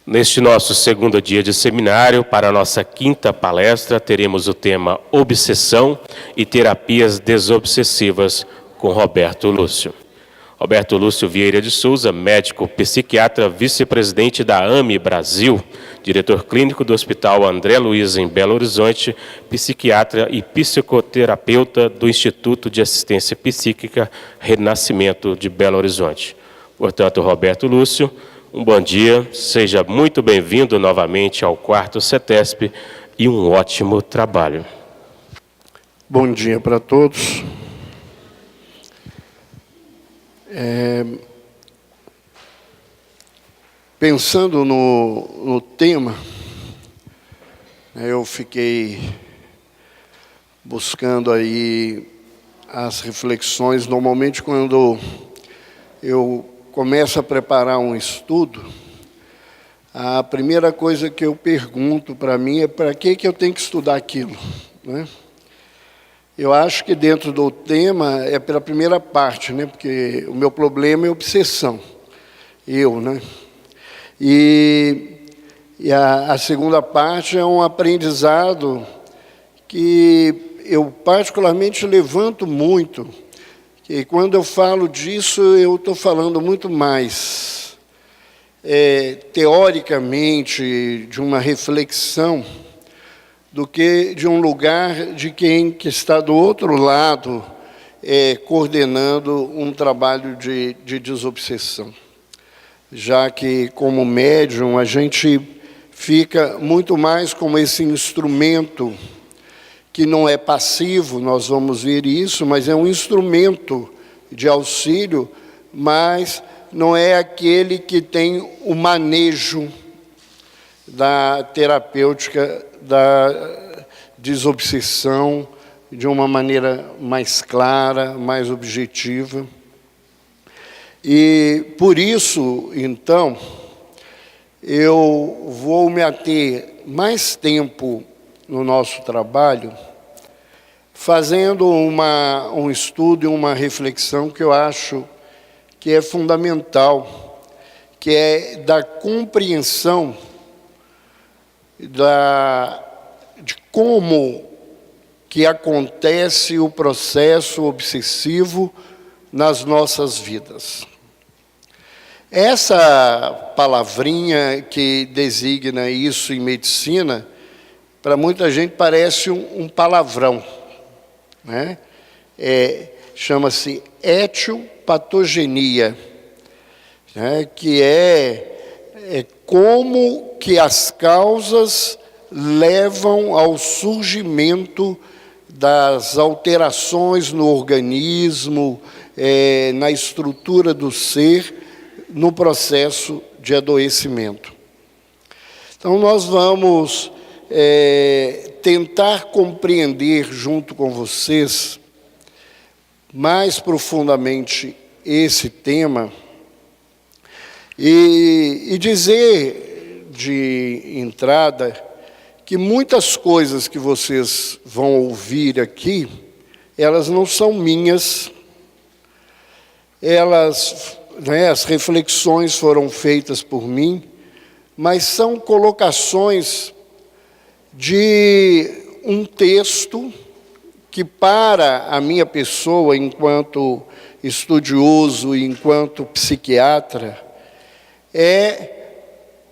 Neste nosso segundo dia de seminário, para a nossa quinta palestra, teremos o tema Obsessão e Terapias Desobsessivas com Roberto Lúcio. Roberto Lúcio Vieira de Souza, médico psiquiatra, vice-presidente da AME Brasil, diretor clínico do Hospital André Luiz em Belo Horizonte, psiquiatra e psicoterapeuta do Instituto de Assistência Psíquica Renascimento de Belo Horizonte. Portanto, Roberto Lúcio, um bom dia, seja muito bem-vindo novamente ao quarto CETESP e um ótimo trabalho. Bom dia para todos. Pensando no tema, eu fiquei buscando aí as reflexões. Normalmente, quando eu começo a preparar um estudo, a primeira coisa que eu pergunto para mim é para que eu tenho que estudar aquilo, né? Eu acho que dentro do tema é pela primeira parte, né? Porque o meu problema é obsessão, né? E a segunda parte é um aprendizado que eu particularmente levanto muito, que quando eu falo disso, eu estou falando muito mais teoricamente de uma reflexão do que de um lugar de quem que está do outro lado coordenando um trabalho de desobsessão. Já que, como médium, a gente fica muito mais como esse instrumento que não é passivo, nós vamos ver isso, mas é um instrumento de auxílio, mas não é aquele que tem o manejo da terapêutica, da desobsessão, de uma maneira mais clara, mais objetiva. E, por isso, então, eu vou me ater mais tempo no nosso trabalho, fazendo um estudo e uma reflexão que eu acho que é fundamental, que é da compreensão de como que acontece o processo obsessivo nas nossas vidas. Essa palavrinha que designa isso em medicina, para muita gente parece um palavrão, né? Chama-se etiopatogenia, né? Que é como que as causas levam ao surgimento das alterações no organismo, na estrutura do ser, no processo de adoecimento. Então, nós vamos tentar compreender junto com vocês mais profundamente esse tema e dizer de entrada que muitas coisas que vocês vão ouvir aqui, elas não são minhas, as reflexões foram feitas por mim, mas são colocações de um texto que, para a minha pessoa, enquanto estudioso e enquanto psiquiatra, é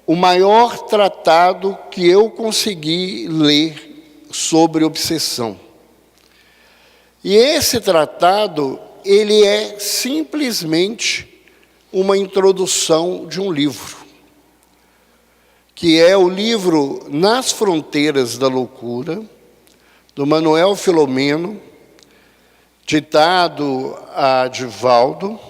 o maior tratado que eu consegui ler sobre obsessão. E esse tratado, ele é simplesmente uma introdução de um livro, que é o livro Nas Fronteiras da Loucura, do Manuel Filomeno, ditado a Divaldo,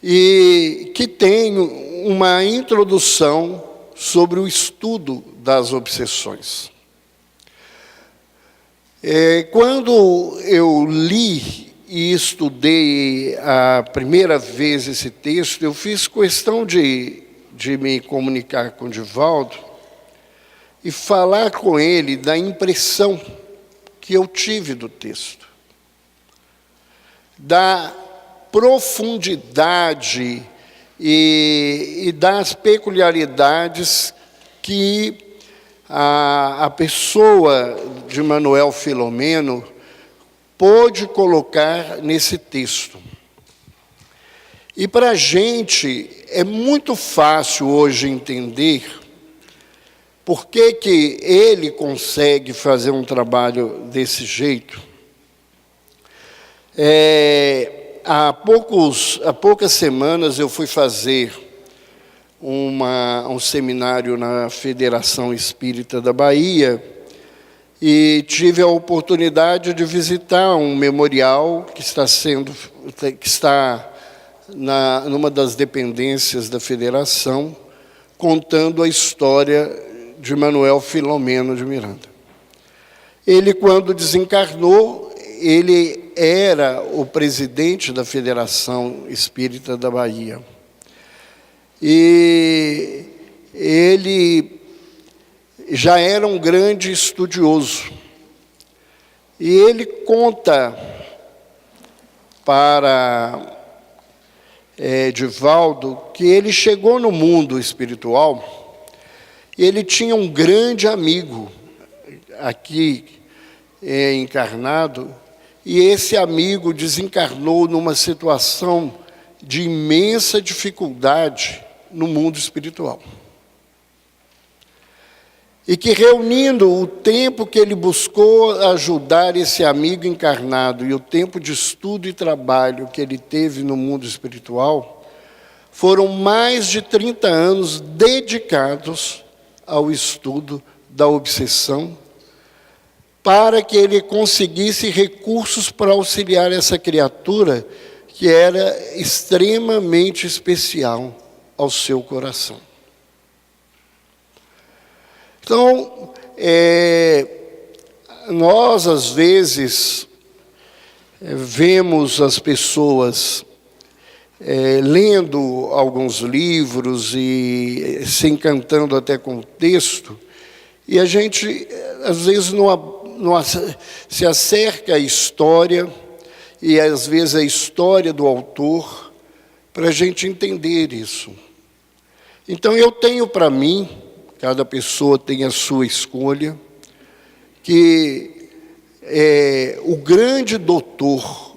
e que tem uma introdução sobre o estudo das obsessões. Quando eu li e estudei a primeira vez esse texto, eu fiz questão de me comunicar com Divaldo e falar com ele da impressão que eu tive do texto, da profundidade e das peculiaridades que a pessoa de Manuel Filomeno pôde colocar nesse texto. E para a gente é muito fácil hoje entender por que que ele consegue fazer um trabalho desse jeito. Há poucas semanas eu fui fazer um seminário na Federação Espírita da Bahia e tive a oportunidade de visitar um memorial que está numa das dependências da Federação, contando a história de Manuel Filomeno de Miranda. Ele, quando desencarnou, ele era o presidente da Federação Espírita da Bahia. E ele já era um grande estudioso. E ele conta para Divaldo que ele chegou no mundo espiritual e ele tinha um grande amigo aqui encarnado, e esse amigo desencarnou numa situação de imensa dificuldade no mundo espiritual. E que, reunindo o tempo que ele buscou ajudar esse amigo encarnado e o tempo de estudo e trabalho que ele teve no mundo espiritual, foram mais de 30 anos dedicados ao estudo da obsessão, para que ele conseguisse recursos para auxiliar essa criatura que era extremamente especial ao seu coração. Então, nós, às vezes, vemos as pessoas lendo alguns livros e se encantando até com o texto, e a gente, às vezes, não se acerca à história, e às vezes a história do autor, para a gente entender isso. Então, eu tenho para mim, cada pessoa tem a sua escolha, que o grande doutor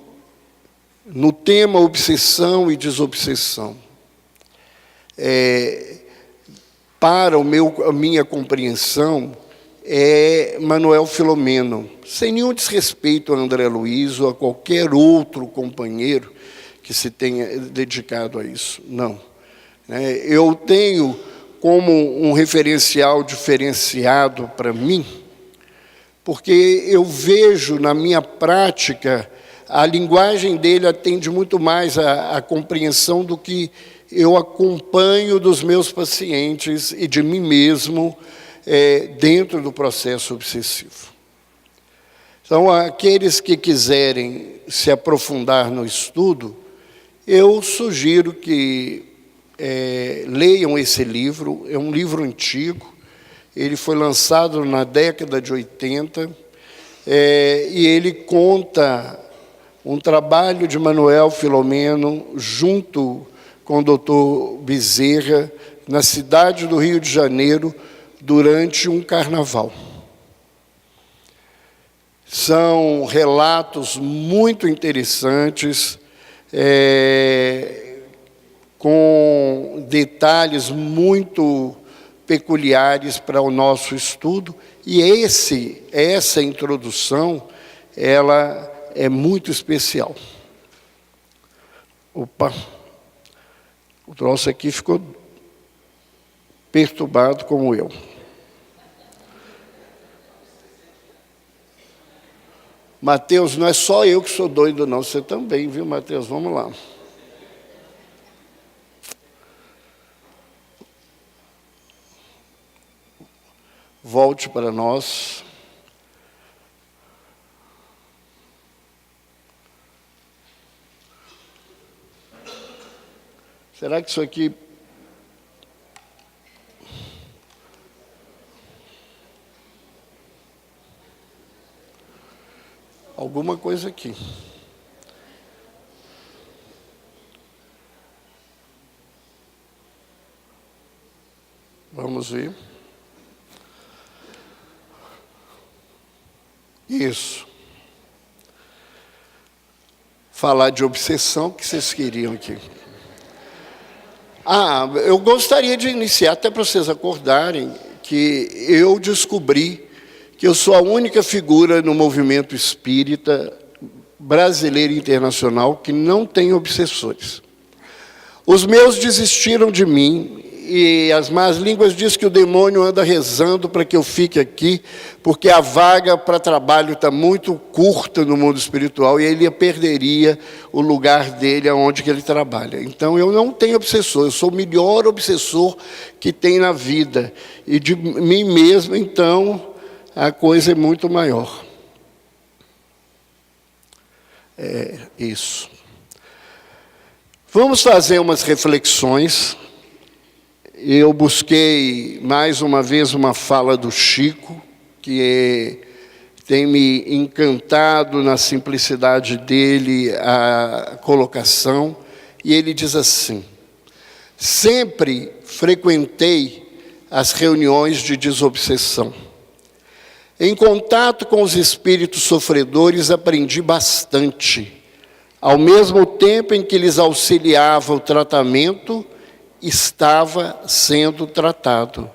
no tema obsessão e desobsessão, para a minha compreensão, é Manuel Filomeno, sem nenhum desrespeito a André Luiz ou a qualquer outro companheiro que se tenha dedicado a isso. Não. Eu tenho como um referencial diferenciado para mim, porque eu vejo na minha prática, a linguagem dele atende muito mais à compreensão do que eu acompanho dos meus pacientes e de mim mesmo, dentro do processo obsessivo. Então, aqueles que quiserem se aprofundar no estudo, eu sugiro que leiam esse livro. É um livro antigo, ele foi lançado na década de 80, e ele conta um trabalho de Manuel Filomeno junto com o Dr. Bezerra, na cidade do Rio de Janeiro, durante um carnaval. São relatos muito interessantes, com detalhes muito peculiares para o nosso estudo, e essa introdução, ela é muito especial. Opa, o troço aqui ficou perturbado como eu. Mateus, não é só eu que sou doido, não, você também, viu, Mateus? Vamos lá. Volte para nós. Será que isso aqui... alguma coisa aqui. Vamos ver. Isso. Falar de obsessão que vocês queriam aqui. Eu gostaria de iniciar, até para vocês acordarem, que eu descobri que eu sou a única figura no movimento espírita brasileiro e internacional que não tem obsessores. Os meus desistiram de mim, e as más línguas dizem que o demônio anda rezando para que eu fique aqui, porque a vaga para trabalho está muito curta no mundo espiritual e ele perderia o lugar dele aonde que ele trabalha. Então eu não tenho obsessor, eu sou o melhor obsessor que tem na vida. E de mim mesmo, então, a coisa é muito maior. É isso. Vamos fazer umas reflexões. Eu busquei, mais uma vez, uma fala do Chico, que tem me encantado na simplicidade dele, a colocação, e ele diz assim: sempre frequentei as reuniões de desobsessão. Em contato com os espíritos sofredores, aprendi bastante. Ao mesmo tempo em que lhes auxiliava o tratamento, estava sendo tratado.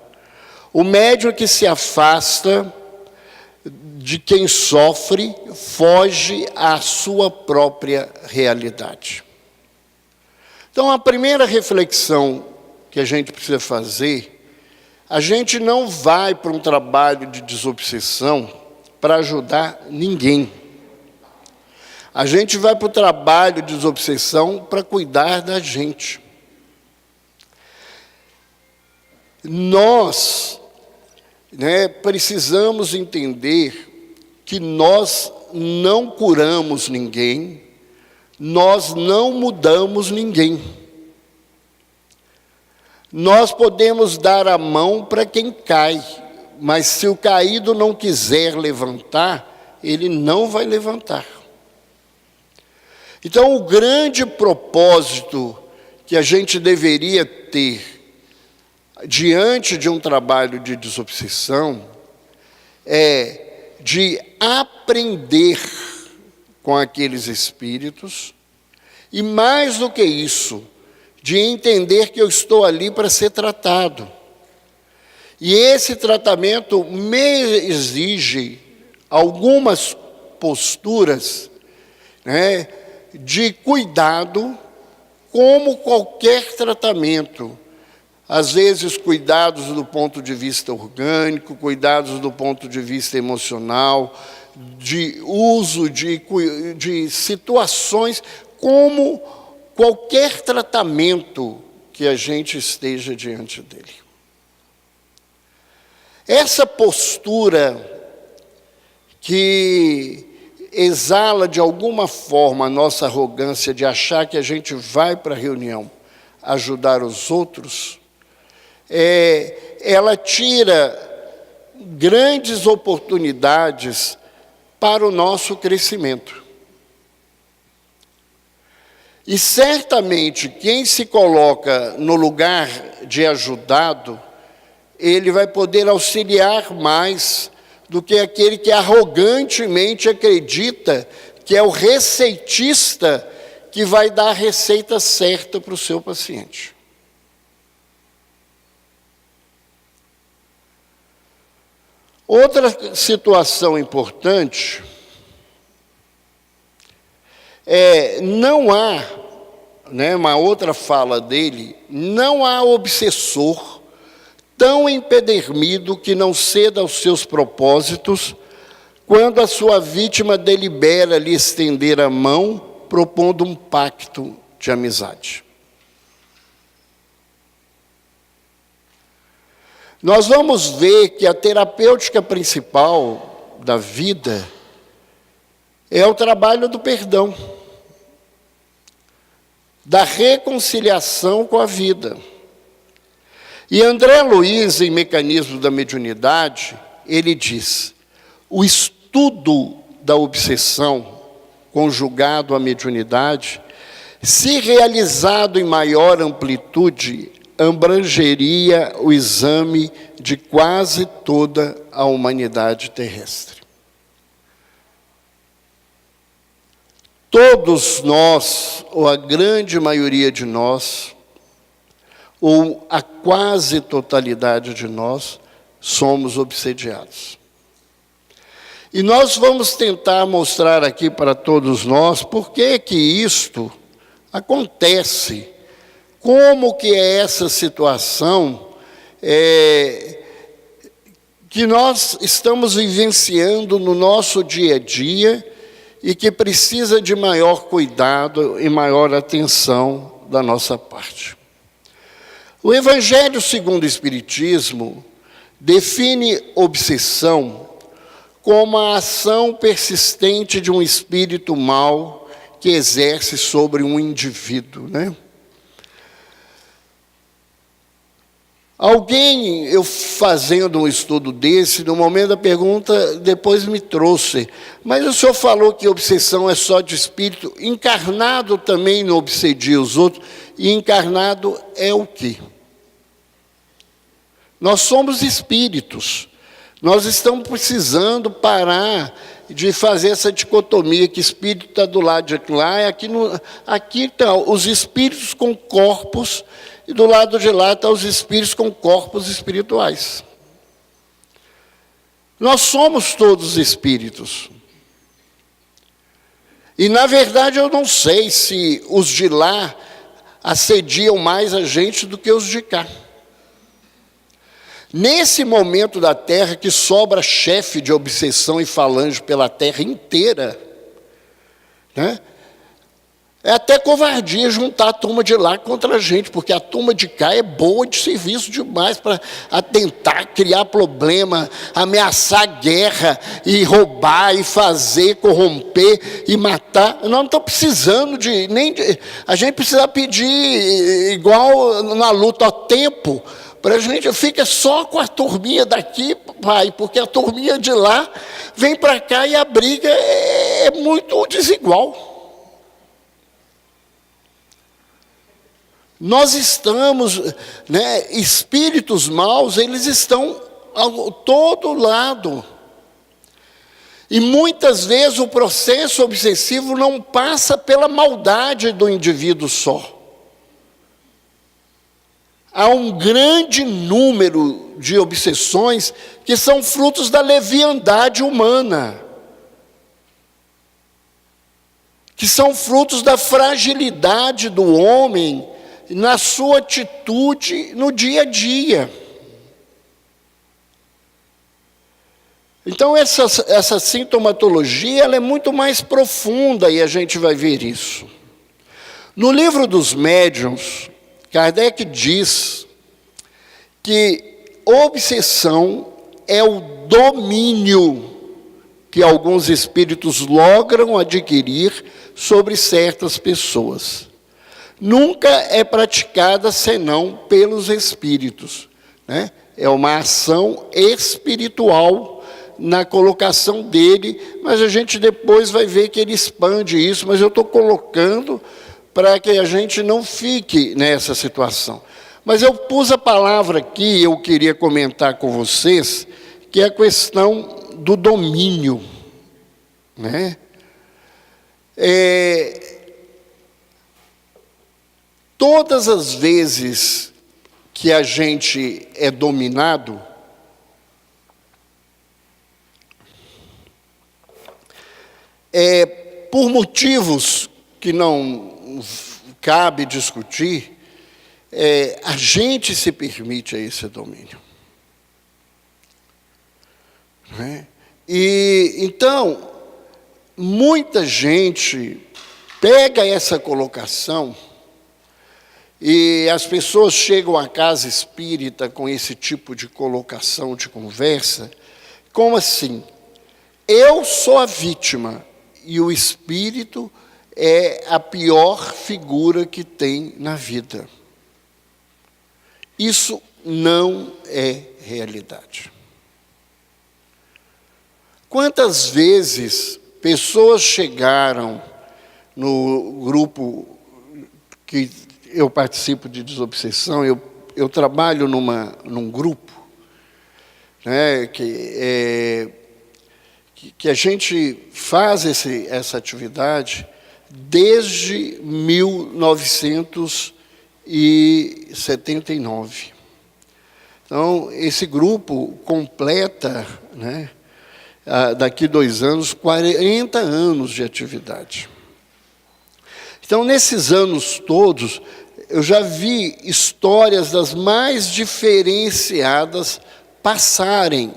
O médium que se afasta de quem sofre foge à sua própria realidade. Então, a primeira reflexão que a gente precisa fazer, a gente não vai para um trabalho de desobsessão para ajudar ninguém. A gente vai para o trabalho de desobsessão para cuidar da gente. Nós, precisamos entender que nós não curamos ninguém, nós não mudamos ninguém. Nós podemos dar a mão para quem cai, mas se o caído não quiser levantar, ele não vai levantar. Então, o grande propósito que a gente deveria ter diante de um trabalho de desobsessão é de aprender com aqueles espíritos e, mais do que isso, de entender que eu estou ali para ser tratado. E esse tratamento me exige algumas posturas, de cuidado, como qualquer tratamento. Às vezes, cuidados do ponto de vista orgânico, cuidados do ponto de vista emocional, de uso de situações, como qualquer tratamento que a gente esteja diante dele. Essa postura que exala de alguma forma a nossa arrogância de achar que a gente vai para a reunião ajudar os outros, ela tira grandes oportunidades para o nosso crescimento. E certamente quem se coloca no lugar de ajudado, ele vai poder auxiliar mais do que aquele que arrogantemente acredita que é o receitista que vai dar a receita certa para o seu paciente. Outra situação importante não há, uma outra fala dele, não há obsessor tão empedernido que não ceda aos seus propósitos quando a sua vítima delibera lhe estender a mão, propondo um pacto de amizade. Nós vamos ver que a terapêutica principal da vida é o trabalho do perdão, da reconciliação com a vida. E André Luiz, em Mecanismo da Mediunidade, ele diz: o estudo da obsessão conjugado à mediunidade, se realizado em maior amplitude, abrangeria o exame de quase toda a humanidade terrestre. Todos nós, ou a grande maioria de nós, ou a quase totalidade de nós, somos obsediados. E nós vamos tentar mostrar aqui para todos nós por que isto acontece, como que é essa situação que nós estamos vivenciando no nosso dia a dia e que precisa de maior cuidado e maior atenção da nossa parte. O Evangelho segundo o Espiritismo define obsessão como a ação persistente de um espírito mau que exerce sobre um indivíduo, né? Alguém, eu fazendo um estudo desse, no momento da pergunta, depois me trouxe, mas o senhor falou que obsessão é só de espírito, encarnado também não obsedia os outros, e encarnado é o quê? Nós somos espíritos, nós estamos precisando parar de fazer essa dicotomia, que espírito está do lado de lá, e aqui estão os espíritos com corpos, e do lado de lá estão os espíritos com corpos espirituais. Nós somos todos espíritos. E, na verdade, eu não sei se os de lá assediam mais a gente do que os de cá. Nesse momento da Terra que sobra chefe de obsessão e falange pela Terra inteira, né? É até covardia juntar a turma de lá contra a gente, porque a turma de cá é boa de serviço demais para tentar criar problema, ameaçar guerra, e roubar, e fazer, corromper, e matar. Nós não estamos precisando a gente precisa pedir, igual na luta ao tempo, para a gente fica só com a turminha daqui, pai, porque a turminha de lá vem para cá e a briga é muito desigual. Nós estamos, né, espíritos maus, eles estão a todo lado. E muitas vezes o processo obsessivo não passa pela maldade do indivíduo só. Há um grande número de obsessões que são frutos da leviandade humana, que são frutos da fragilidade do homem na sua atitude no dia a dia. Então, essa sintomatologia ela é muito mais profunda e a gente vai ver isso. No livro dos médiuns, Kardec diz que obsessão é o domínio que alguns espíritos logram adquirir sobre certas pessoas. Nunca é praticada senão pelos espíritos, né? É uma ação espiritual na colocação dele, mas a gente depois vai ver que ele expande isso, mas eu estou colocando para que a gente não fique nessa situação. Mas eu pus a palavra aqui, eu queria comentar com vocês, que é a questão do domínio, né? Todas as vezes que a gente é dominado, por motivos que não cabe discutir, a gente se permite a esse domínio. Né? E então, muita gente pega essa colocação e as pessoas chegam à casa espírita com esse tipo de colocação, de conversa, como assim? Eu sou a vítima e o espírito é a pior figura que tem na vida. Isso não é realidade. Quantas vezes pessoas chegaram no grupo que eu participo de desobsessão, eu eu trabalho num grupo, né, que a gente faz essa atividade desde 1979. Então, esse grupo completa, né, daqui 2 anos, 40 anos de atividade. Então, nesses anos todos, eu já vi histórias das mais diferenciadas passarem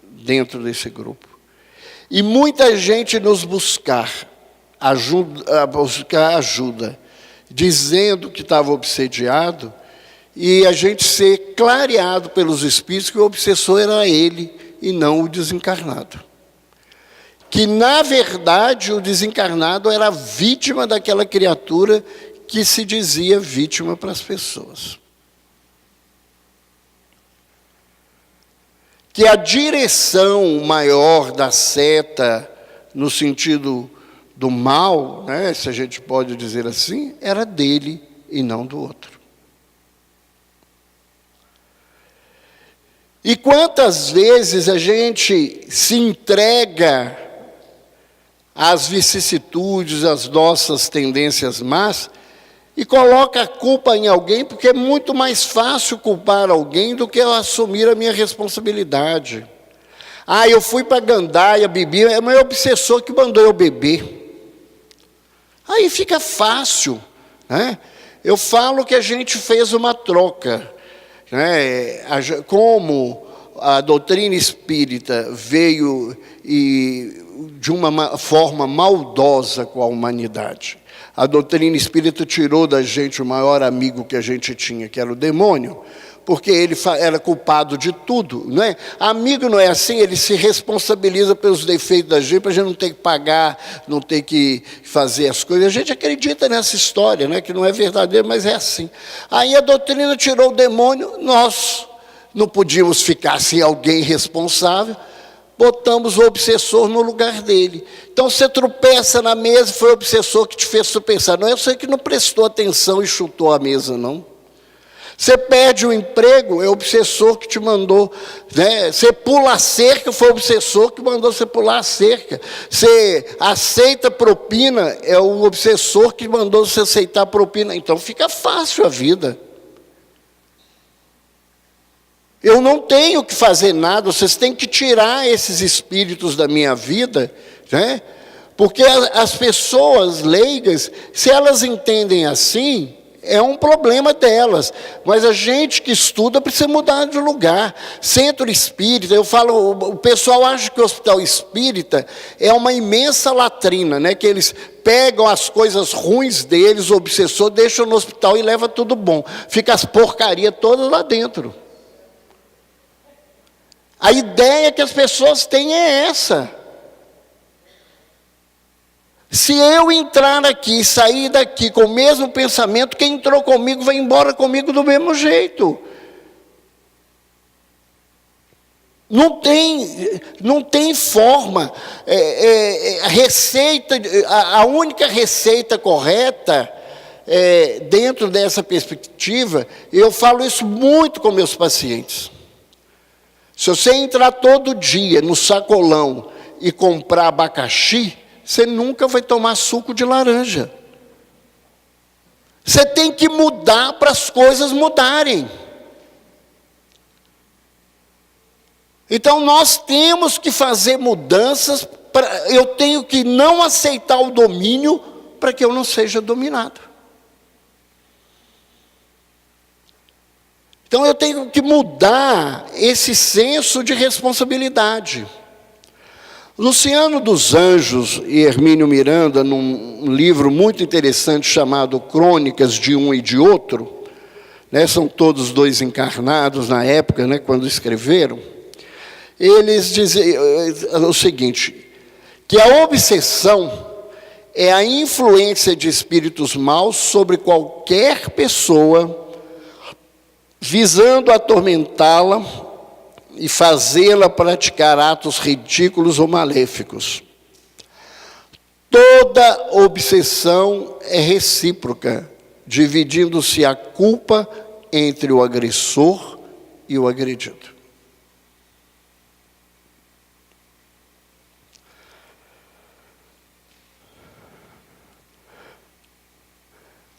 dentro desse grupo. E muita gente nos buscar ajuda, dizendo que estava obsediado, e a gente ser clareado pelos espíritos que o obsessor era ele e não o desencarnado. Que, na verdade, o desencarnado era vítima daquela criatura que se dizia vítima para as pessoas. Que a direção maior da seta, no sentido do mal, né, se a gente pode dizer assim, era dele e não do outro. E quantas vezes a gente se entrega às vicissitudes, às nossas tendências más, e coloca a culpa em alguém, porque é muito mais fácil culpar alguém do que eu assumir a minha responsabilidade. Ah, eu fui para a gandaia, bebi, é o meu obsessor que mandou eu beber. Aí fica fácil, né? Eu falo que a gente fez uma troca, né? Como a doutrina espírita veio de uma forma maldosa com a humanidade. A doutrina espírita tirou da gente o maior amigo que a gente tinha, que era o demônio, porque ele era culpado de tudo, não é? Amigo não é assim, ele se responsabiliza pelos defeitos da gente, para a gente não ter que pagar, não ter que fazer as coisas. A gente acredita nessa história, né, que não é verdadeira, mas é assim. Aí a doutrina tirou o demônio, nós não podíamos ficar sem alguém responsável, botamos o obsessor no lugar dele. Então você tropeça na mesa, foi o obsessor que te fez tropeçar. Não é você que não prestou atenção e chutou a mesa, não. Você perde o emprego, é o obsessor que te mandou, né? Você pula a cerca, foi o obsessor que mandou você pular a cerca. Você aceita propina, é o obsessor que mandou você aceitar a propina. Então fica fácil a vida. Eu não tenho que fazer nada, vocês têm que tirar esses espíritos da minha vida, né? Porque as pessoas leigas, se elas entendem assim, é um problema delas. Mas a gente que estuda precisa mudar de lugar. Centro espírita, eu falo, o pessoal acha que o hospital espírita é uma imensa latrina, né? Que eles pegam as coisas ruins deles, o obsessor, deixam no hospital e leva tudo bom. Fica as porcarias todas lá dentro. A ideia que as pessoas têm é essa. Se eu entrar aqui e sair daqui com o mesmo pensamento, quem entrou comigo vai embora comigo do mesmo jeito. Não tem forma. A única receita correta, dentro dessa perspectiva, eu falo isso muito com meus pacientes. Se você entrar todo dia no sacolão e comprar abacaxi, você nunca vai tomar suco de laranja. Você tem que mudar para as coisas mudarem. Então nós temos que fazer mudanças, eu tenho que não aceitar o domínio para que eu não seja dominado. Então eu tenho que mudar esse senso de responsabilidade. Luciano dos Anjos e Hermínio Miranda, num livro muito interessante chamado Crônicas de Um e de Outro, né, são todos dois encarnados na época, né, quando escreveram, eles dizem o seguinte, que a obsessão é a influência de espíritos maus sobre qualquer pessoa, visando atormentá-la e fazê-la praticar atos ridículos ou maléficos. Toda obsessão é recíproca, dividindo-se a culpa entre o agressor e o agredido.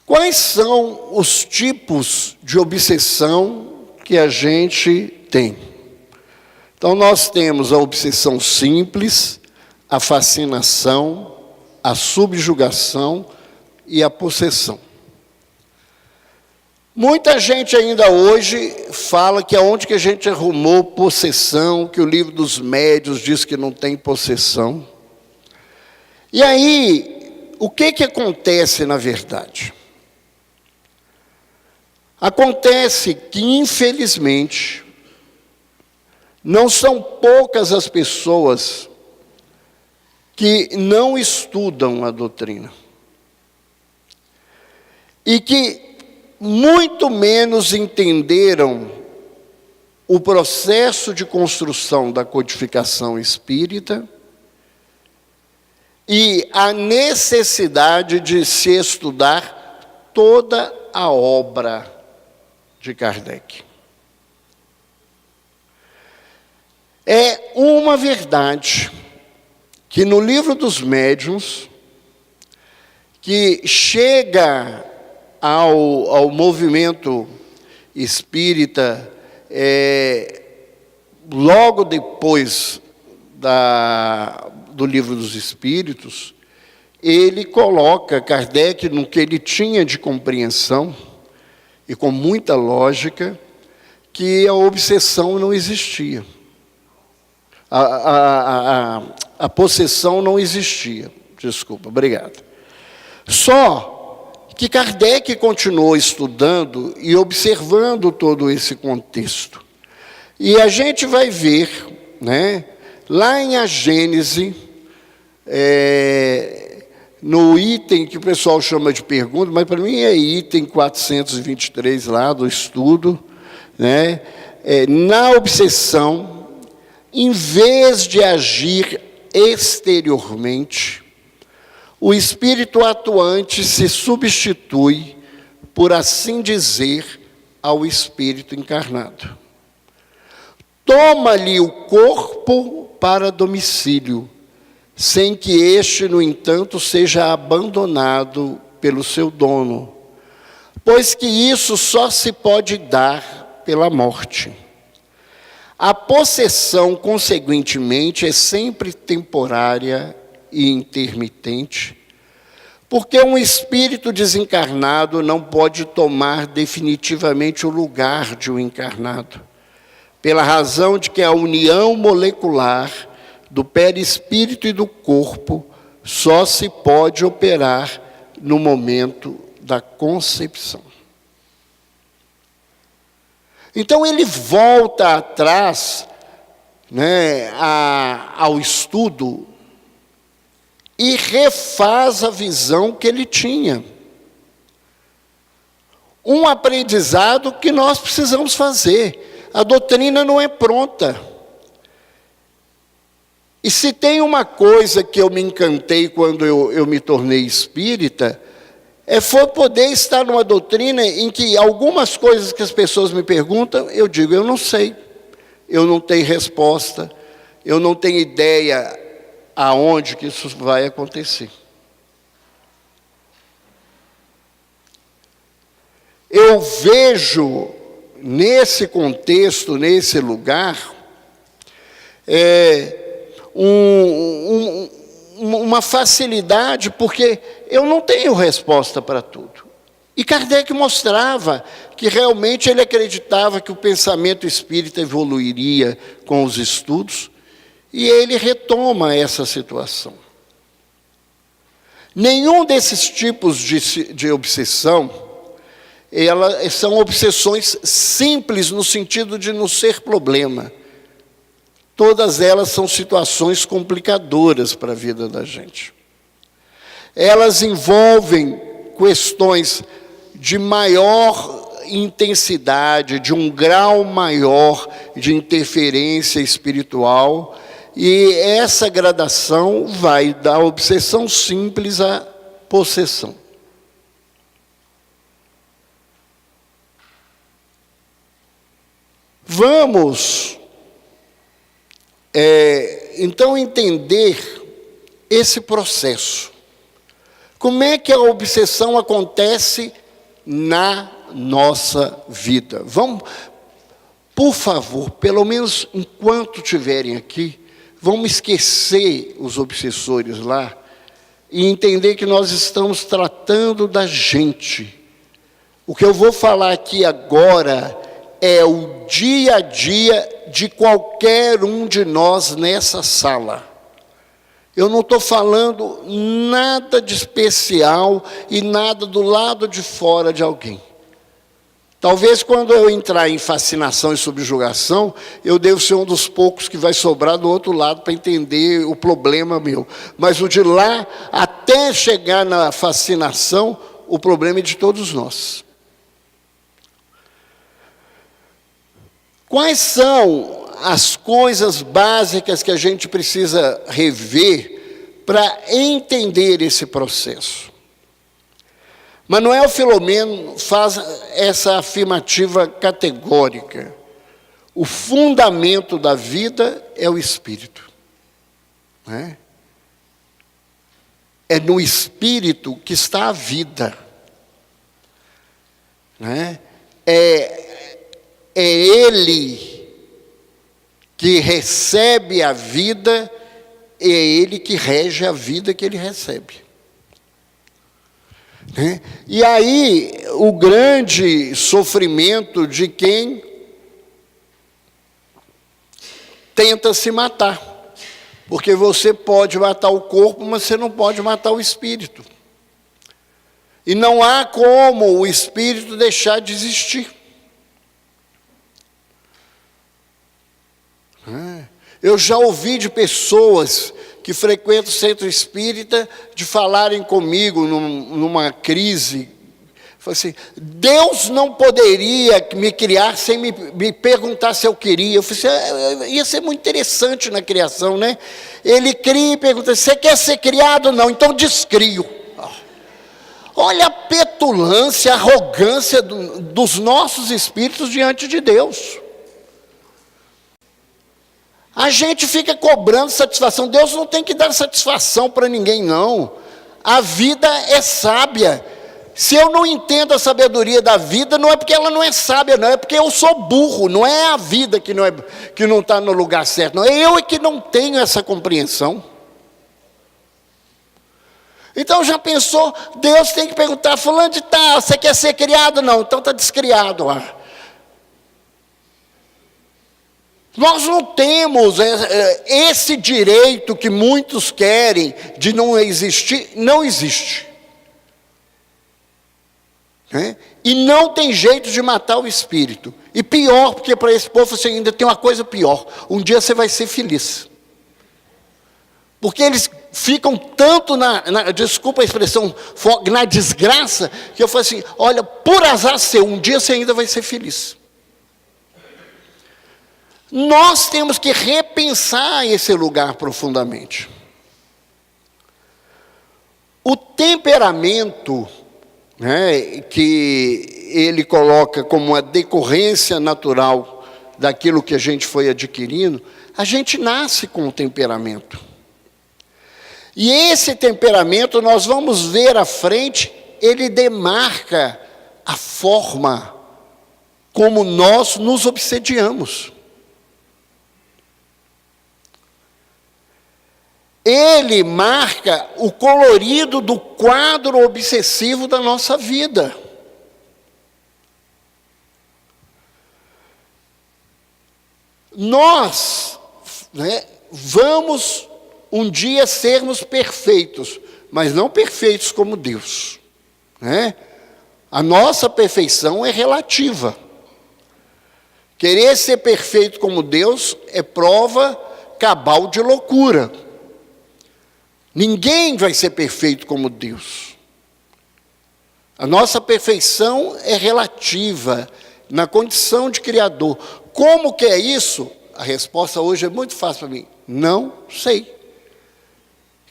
Quais são os tipos de obsessão que a gente tem? Então, nós temos a obsessão simples, a fascinação, a subjugação e a possessão. Muita gente ainda hoje fala que aonde que a gente arrumou possessão, que o livro dos médiuns diz que não tem possessão. E aí, o que acontece na verdade? Acontece que, infelizmente, não são poucas as pessoas que não estudam a doutrina. E que muito menos entenderam o processo de construção da codificação espírita e a necessidade de se estudar toda a obra de Kardec. É uma verdade que no livro dos médiuns, que chega ao movimento espírita logo depois do livro dos Espíritos, ele coloca Kardec no que ele tinha de compreensão, e com muita lógica, que a obsessão não existia. A possessão não existia. Desculpa, obrigado. Só que Kardec continuou estudando e observando todo esse contexto. E a gente vai ver, né, lá em A Gênese, no item que o pessoal chama de pergunta, mas para mim é item 423 lá do estudo, né? Na obsessão, em vez de agir exteriormente, o espírito atuante se substitui, por assim dizer, ao espírito encarnado. Toma-lhe o corpo para domicílio, sem que este, no entanto, seja abandonado pelo seu dono, pois que isso só se pode dar pela morte. A possessão, consequentemente, é sempre temporária e intermitente, porque um espírito desencarnado não pode tomar definitivamente o lugar de um encarnado, pela razão de que a união molecular do perispírito e do corpo só se pode operar no momento da concepção. Então ele volta atrás, né, ao estudo e refaz a visão que ele tinha. Um aprendizado que nós precisamos fazer. A doutrina não é pronta. E se tem uma coisa que eu me encantei quando eu me tornei espírita, foi poder estar numa doutrina em que algumas coisas que as pessoas me perguntam, eu digo, eu não sei, eu não tenho resposta, eu não tenho ideia aonde que isso vai acontecer. Eu vejo nesse contexto, nesse lugar, uma facilidade, porque eu não tenho resposta para tudo. E Kardec mostrava que realmente ele acreditava que o pensamento espírita evoluiria com os estudos, e ele retoma essa situação. Nenhum desses tipos de obsessão, elas são obsessões simples no sentido de não ser problema. Todas elas são situações complicadoras para a vida da gente. Elas envolvem questões de maior intensidade, de um grau maior de interferência espiritual, e essa gradação vai da obsessão simples à possessão. vamos, então, entender esse processo. Como é que a obsessão acontece na nossa vida? Vamos, por favor, pelo menos enquanto estiverem aqui, vamos esquecer os obsessores lá e entender que nós estamos tratando da gente. O que eu vou falar aqui agora é o dia a dia de qualquer um de nós nessa sala. Eu não estou falando nada de especial e nada do lado de fora de alguém. Talvez quando eu entrar em fascinação e subjugação, eu devo ser um dos poucos que vai sobrar do outro lado para entender o problema meu. Mas o de lá, até chegar na fascinação, o problema é de todos nós. Quais são as coisas básicas que a gente precisa rever para entender esse processo? Manuel Filomeno faz essa afirmativa categórica. O fundamento da vida é o Espírito. Né? É no Espírito que está a vida. Né? É Ele que recebe a vida, é Ele que rege a vida que Ele recebe. E aí, o grande sofrimento de quem tenta se matar. Porque você pode matar o corpo, mas você não pode matar o espírito. E não há como o espírito deixar de existir. Eu já ouvi de pessoas que frequentam o centro espírita, de falarem comigo numa crise. Falei assim, Deus não poderia me criar sem me perguntar se eu queria. Eu falei assim, ia ser muito interessante na criação, né? Ele cria e pergunta, você quer ser criado? Não, então descrio. Olha a petulância, a arrogância dos nossos espíritos diante de Deus. A gente fica cobrando satisfação. Deus não tem que dar satisfação para ninguém, não. A vida é sábia. Se eu não entendo a sabedoria da vida, não é porque ela não é sábia, não. É porque eu sou burro. Não é a vida que não está no lugar certo. Não. É eu que não tenho essa compreensão. Então já pensou, Deus tem que perguntar, fulano de tal, você quer ser criado? Não, então está descriado lá. Nós não temos esse direito que muitos querem de não existir, não existe. E não tem jeito de matar o espírito. E pior, porque para esse povo você ainda tem uma coisa pior. Um dia você vai ser feliz. Porque eles ficam tanto desculpa a expressão, na desgraça, que eu falo assim, olha, por azar seu, um dia você ainda vai ser feliz. Nós temos que repensar esse lugar profundamente. O temperamento, que ele coloca como uma decorrência natural daquilo que a gente foi adquirindo, a gente nasce com o temperamento. E esse temperamento, nós vamos ver à frente, ele demarca a forma como nós nos obsediamos. Ele marca o colorido do quadro obsessivo da nossa vida. Nós vamos um dia sermos perfeitos, mas não perfeitos como Deus. A nossa perfeição é relativa. Querer ser perfeito como Deus é prova cabal de loucura. Ninguém vai ser perfeito como Deus. A nossa perfeição é relativa, na condição de Criador. Como que é isso? A resposta hoje é muito fácil para mim. Não sei.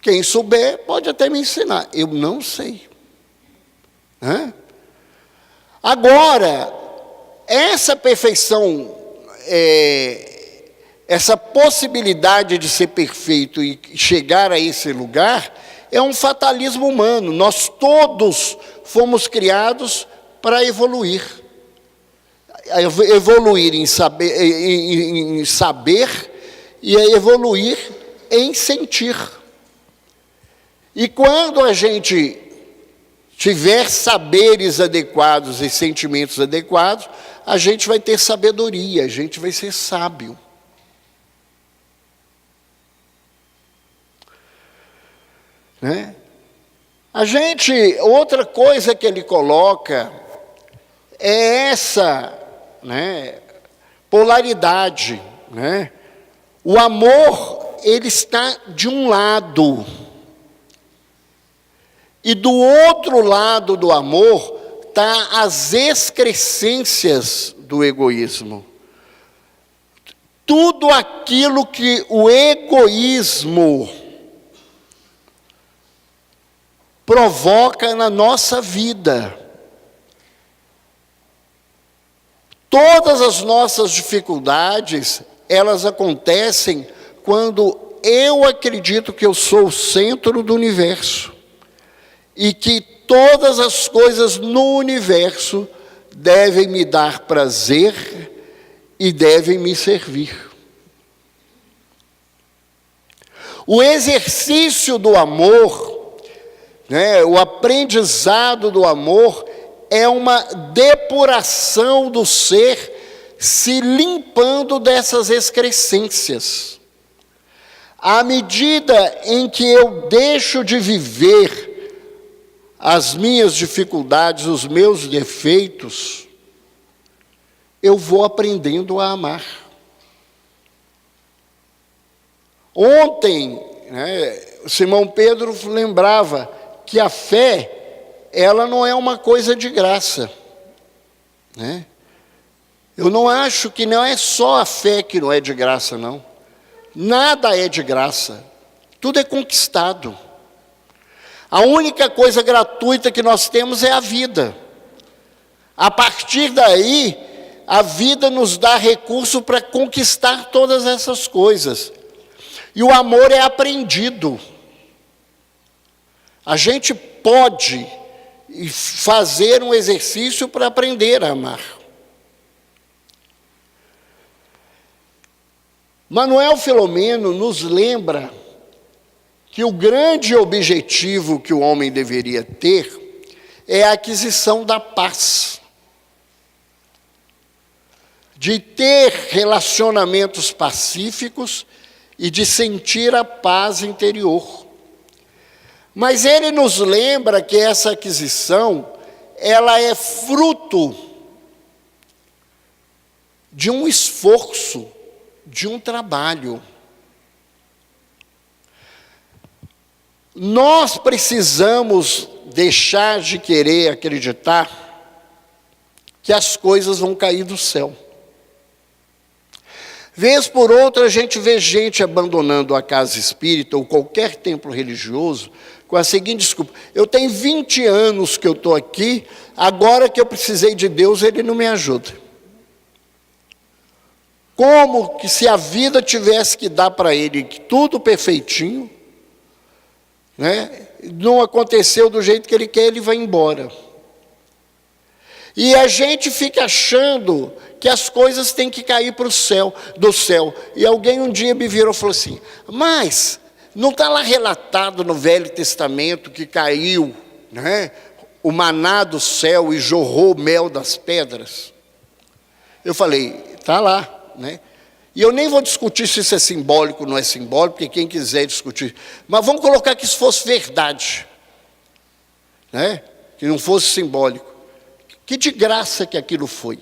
Quem souber pode até me ensinar. Eu não sei. Agora, essa perfeição essa possibilidade de ser perfeito e chegar a esse lugar é um fatalismo humano. Nós todos fomos criados para evoluir. Evoluir em saber e evoluir em sentir. E quando a gente tiver saberes adequados e sentimentos adequados, a gente vai ter sabedoria, a gente vai ser sábio. Né? Outra coisa que ele coloca é essa, né, polaridade, né? O amor, ele está de um lado, e do outro lado do amor está as excrescências do egoísmo. Tudo aquilo que o egoísmo provoca na nossa vida. Todas as nossas dificuldades, elas acontecem quando eu acredito que eu sou o centro do universo e que todas as coisas no universo devem me dar prazer e devem me servir. O exercício do amor, né, o aprendizado do amor é uma depuração do ser se limpando dessas excrescências. À medida em que eu deixo de viver as minhas dificuldades, os meus defeitos, eu vou aprendendo a amar. Ontem, né, Simão Pedro lembrava que a fé, ela não é uma coisa de graça, né? Eu não acho que não é só a fé que não é de graça, não. Nada é de graça, tudo é conquistado. A única coisa gratuita que nós temos é a vida. A partir daí, a vida nos dá recurso para conquistar todas essas coisas. E o amor é aprendido. A gente pode fazer um exercício para aprender a amar. Manuel Filomeno nos lembra que o grande objetivo que o homem deveria ter é a aquisição da paz. De ter relacionamentos pacíficos e de sentir a paz interior. Mas ele nos lembra que essa aquisição, ela é fruto de um esforço, de um trabalho. Nós precisamos deixar de querer acreditar que as coisas vão cair do céu. Vez por outra, a gente vê gente abandonando a casa espírita ou qualquer templo religioso com a seguinte desculpa: eu tenho 20 anos que eu estou aqui, agora que eu precisei de Deus, Ele não me ajuda. Como que se a vida tivesse que dar para ele tudo perfeitinho, né? Não aconteceu do jeito que ele quer, ele vai embora. E a gente fica achando que as coisas têm que cair para o céu, do céu. E alguém um dia me virou e falou assim: mas não está lá relatado no Velho Testamento que caiu, né, o maná do céu e jorrou mel das pedras? Eu falei: está lá. Né? E eu nem vou discutir se isso é simbólico ou não é simbólico, porque quem quiser discutir, mas vamos colocar que isso fosse verdade, né? Que não fosse simbólico. Que de graça que aquilo foi.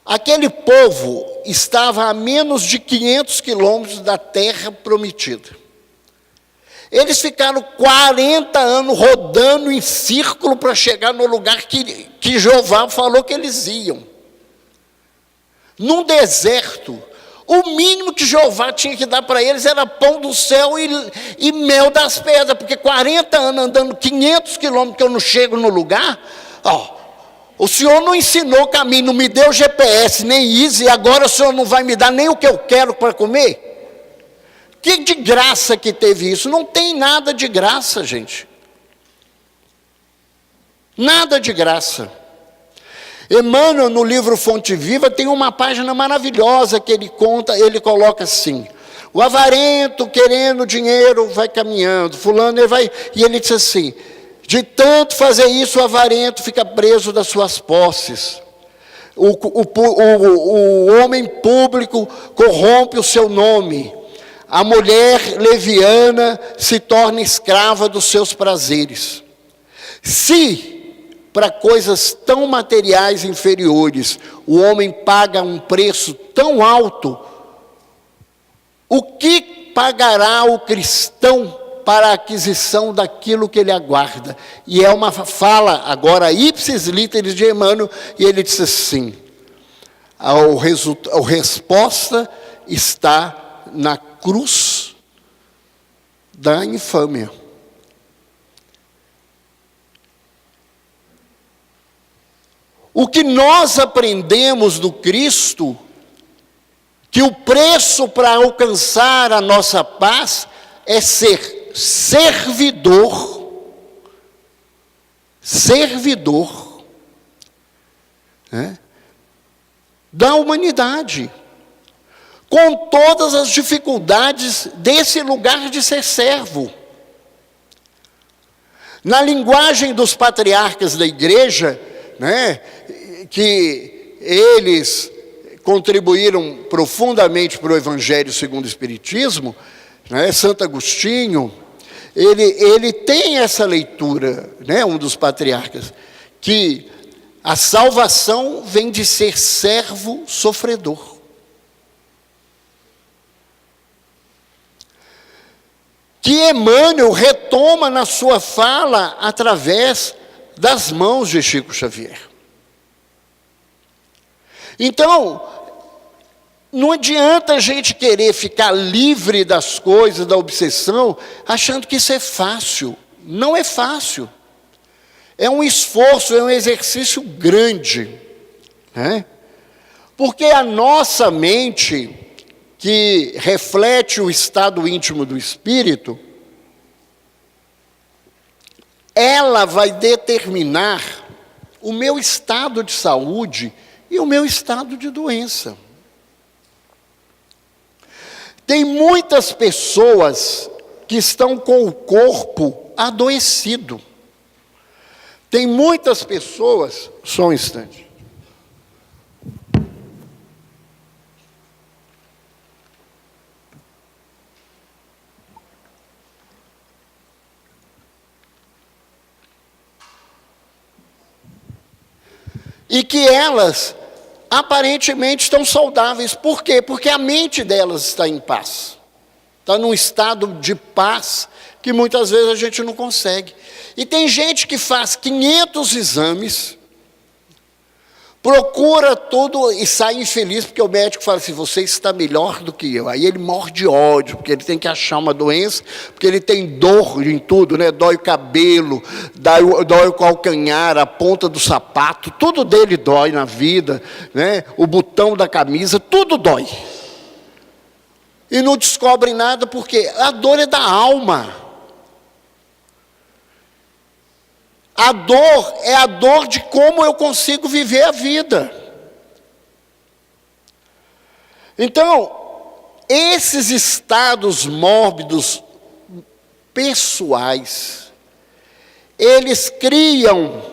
Aquele povo estava a menos de 500 quilômetros da terra prometida. Eles ficaram 40 anos rodando em círculo para chegar no lugar que Jeová falou que eles iam. Num deserto, o mínimo que Jeová tinha que dar para eles era pão do céu e mel das pedras, porque 40 anos andando 500 quilômetros que eu não chego no lugar, O Senhor não ensinou caminho, não me deu GPS, nem isso, e agora o Senhor não vai me dar nem o que eu quero para comer? Que de graça que teve isso? Não tem nada de graça, gente. Nada de graça. Emmanuel, no livro Fonte Viva, tem uma página maravilhosa que ele conta, ele coloca assim: o avarento querendo dinheiro vai caminhando, fulano ele vai, e ele diz assim: de tanto fazer isso, o avarento fica preso das suas posses. O homem público corrompe o seu nome. A mulher leviana se torna escrava dos seus prazeres. Se para coisas tão materiais inferiores o homem paga um preço tão alto, o que pagará o cristão para a aquisição daquilo que ele aguarda? E é uma fala agora ipsis literis de Emmanuel, e ele diz assim: a resposta está na cruz da infâmia. O que nós aprendemos do Cristo, que o preço para alcançar a nossa paz é ser servidor, né, da humanidade, com todas as dificuldades desse lugar de ser servo. Na linguagem dos patriarcas da igreja, né, que eles contribuíram profundamente para o Evangelho segundo o Espiritismo, né, Santo Agostinho, ele tem essa leitura, né, um dos patriarcas, que a salvação vem de ser servo sofredor. Que Emmanuel retoma na sua fala através das mãos de Chico Xavier. Então, não adianta a gente querer ficar livre das coisas, da obsessão, achando que isso é fácil. Não é fácil. É um esforço, é um exercício grande, né? Porque a nossa mente, que reflete o estado íntimo do espírito, ela vai determinar o meu estado de saúde e o meu estado de doença. Tem muitas pessoas que estão com o corpo adoecido. Tem muitas pessoas, só um instante. E que elas aparentemente estão saudáveis. Por quê? Porque a mente delas está em paz. Está num estado de paz que muitas vezes a gente não consegue. E tem gente que faz 500 exames, procura tudo e sai infeliz, porque o médico fala assim: você está melhor do que eu. Aí ele morre de ódio, porque ele tem que achar uma doença, porque ele tem dor em tudo, né? Dói o cabelo, dói o calcanhar, a ponta do sapato, tudo dele dói na vida, né? O botão da camisa, tudo dói. E não descobre nada, porque a dor é da alma. A dor é a dor de como eu consigo viver a vida. Então, esses estados mórbidos pessoais, eles criam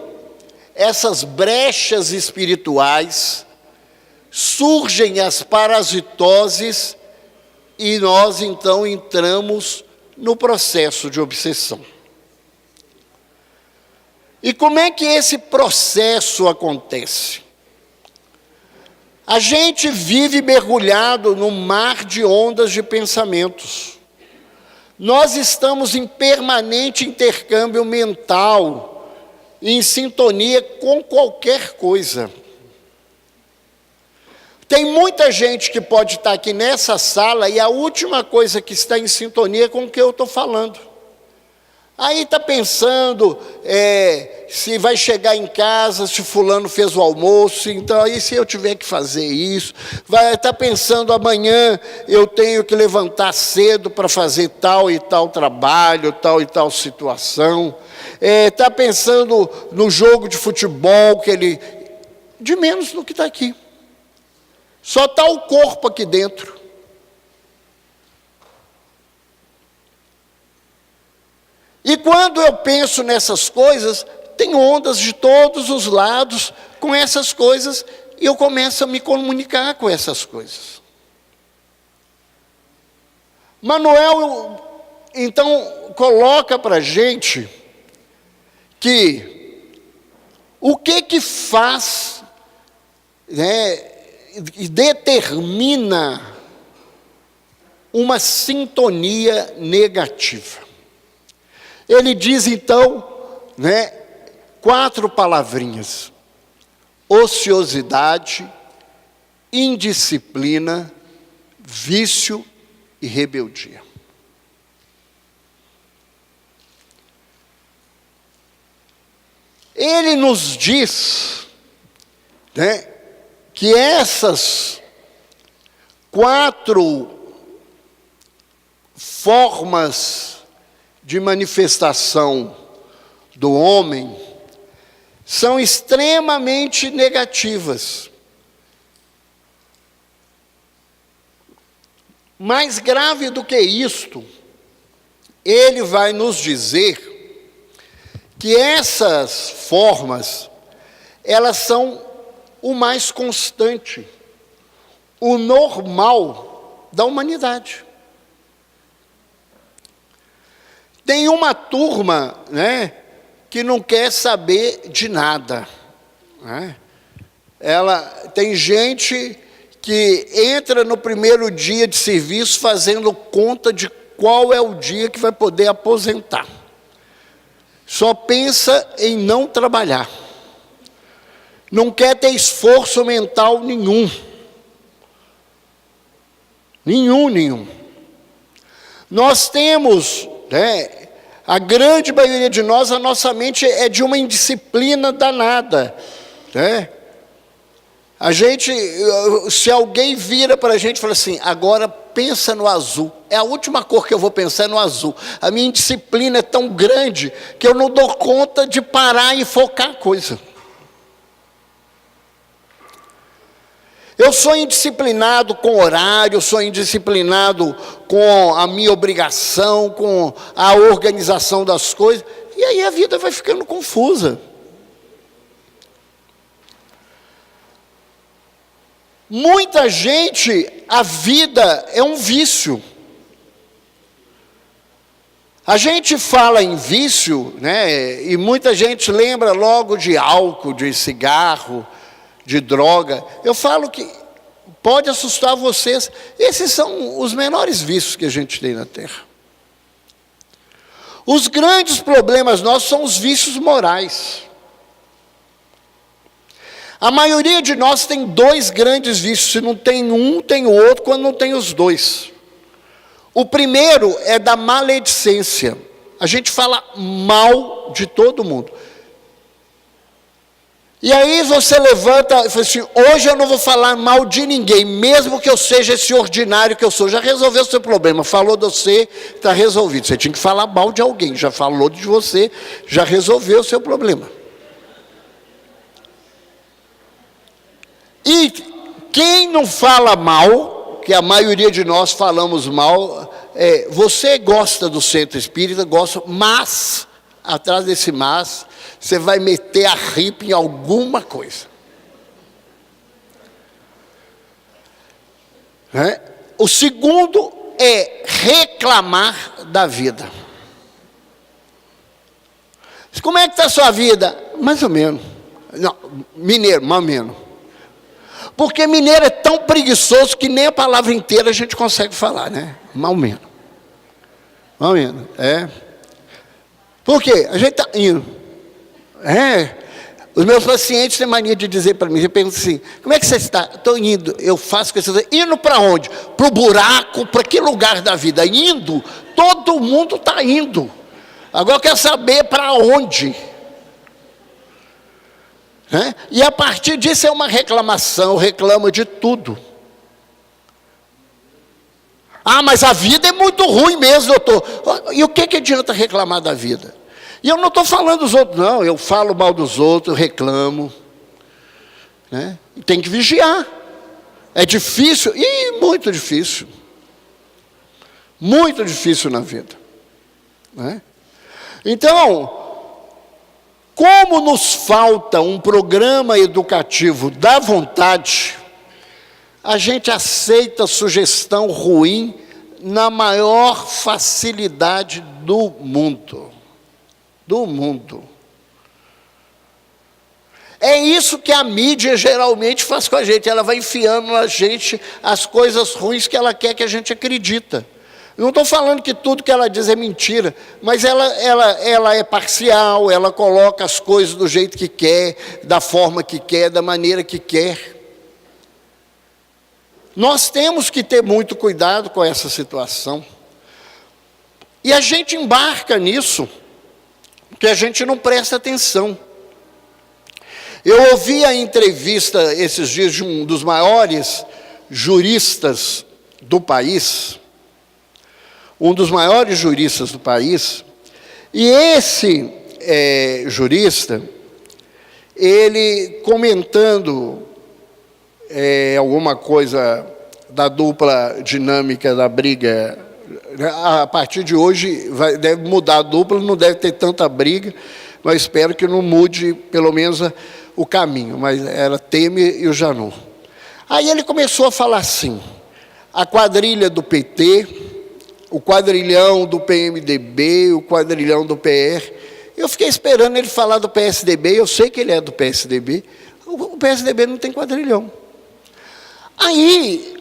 essas brechas espirituais, surgem as parasitoses e nós então entramos no processo de obsessão. E como é que esse processo acontece? A gente vive mergulhado num mar de ondas de pensamentos. Nós estamos em permanente intercâmbio mental, em sintonia com qualquer coisa. Tem muita gente que pode estar aqui nessa sala e a última coisa que está em sintonia é com o que eu estou falando. Aí está pensando se vai chegar em casa, se fulano fez o almoço, então aí se eu tiver que fazer isso, vai estar pensando amanhã eu tenho que levantar cedo para fazer tal e tal trabalho, tal e tal situação, está pensando no jogo de futebol que ele, de menos no que está aqui, só está o corpo aqui dentro. E quando eu penso nessas coisas, tem ondas de todos os lados com essas coisas, e eu começo a me comunicar com essas coisas. Manuel, então, coloca para a gente que o que faz, e determina uma sintonia negativa. Ele diz então, 4 palavrinhas: ociosidade, indisciplina, vício e rebeldia. Ele nos diz, que essas 4 formas de manifestação do homem são extremamente negativas. Mais grave do que isto, ele vai nos dizer que essas formas, elas são o mais constante, o normal da humanidade. Tem uma turma, que não quer saber de nada. Tem gente que entra no primeiro dia de serviço fazendo conta de qual é o dia que vai poder aposentar. Só pensa em não trabalhar. Não quer ter esforço mental nenhum. Nenhum. Nós temos, a grande maioria de nós, a nossa mente é de uma indisciplina danada. A gente, se alguém vira para a gente e fala assim, agora pensa no azul, é a última cor que eu vou pensar, é no azul. A minha indisciplina é tão grande que eu não dou conta de parar e focar a coisa. Eu sou indisciplinado com horário, sou indisciplinado com a minha obrigação, com a organização das coisas, e aí a vida vai ficando confusa. Muita gente, a vida é um vício. A gente fala em vício, e muita gente lembra logo de álcool, de cigarro, de droga. Eu falo que pode assustar vocês, esses são os menores vícios que a gente tem na Terra. Os grandes problemas nossos são os vícios morais. A maioria de nós tem 2 grandes vícios, se não tem um, tem o outro, quando não tem os 2. O primeiro é da maledicência. A gente fala mal de todo mundo. E aí você levanta e fala assim, hoje eu não vou falar mal de ninguém, mesmo que eu seja esse ordinário que eu sou. Já resolveu o seu problema, falou de você, está resolvido. Você tinha que falar mal de alguém, já falou de você, já resolveu o seu problema. E quem não fala mal, que a maioria de nós falamos mal, você gosta do centro espírita, gosta, mas, atrás desse mas, você vai meter a ripa em alguma coisa. O segundo é reclamar da vida. Como é que está a sua vida? Mais ou menos. Não, mineiro, mais ou menos. Porque mineiro é tão preguiçoso que nem a palavra inteira a gente consegue falar, mais ou menos. Mais ou menos, Por quê? A gente está indo. Os meus pacientes têm mania de dizer para mim, você pensa assim, como é que você está? Estou indo, eu faço com isso. Indo para onde? Para o buraco, para que lugar da vida? Indo, todo mundo está indo. Agora eu quero saber para onde. Né? E a partir disso é uma reclamação, reclama de tudo. Ah, mas a vida é muito ruim mesmo, doutor. E o que adianta reclamar da vida? E eu não estou falando dos outros, não. Eu falo mal dos outros, eu reclamo. Né? Tem que vigiar. É difícil, e muito difícil. Muito difícil na vida. Né? Então, como nos falta um programa educativo da vontade, a gente aceita sugestão ruim na maior facilidade do mundo. Do mundo. É isso que a mídia geralmente faz com a gente. Ela vai enfiando na gente as coisas ruins que ela quer que a gente acredita. Eu não estou falando que tudo que ela diz é mentira, mas ela é parcial, ela coloca as coisas do jeito que quer, da forma que quer, da maneira que quer. Nós temos que ter muito cuidado com essa situação. E a gente embarca nisso, porque a gente não presta atenção. Eu ouvi a entrevista esses dias de um dos maiores juristas do país, e esse jurista, ele comentando alguma coisa da dupla dinâmica da briga, a partir de hoje deve mudar a dupla, não deve ter tanta briga, mas espero que não mude pelo menos o caminho, mas era Temer e o Janot. Aí ele começou a falar assim, a quadrilha do PT, o quadrilhão do PMDB, o quadrilhão do PR. Eu fiquei esperando ele falar do PSDB, eu sei que ele é do PSDB, o PSDB não tem quadrilhão. Aí,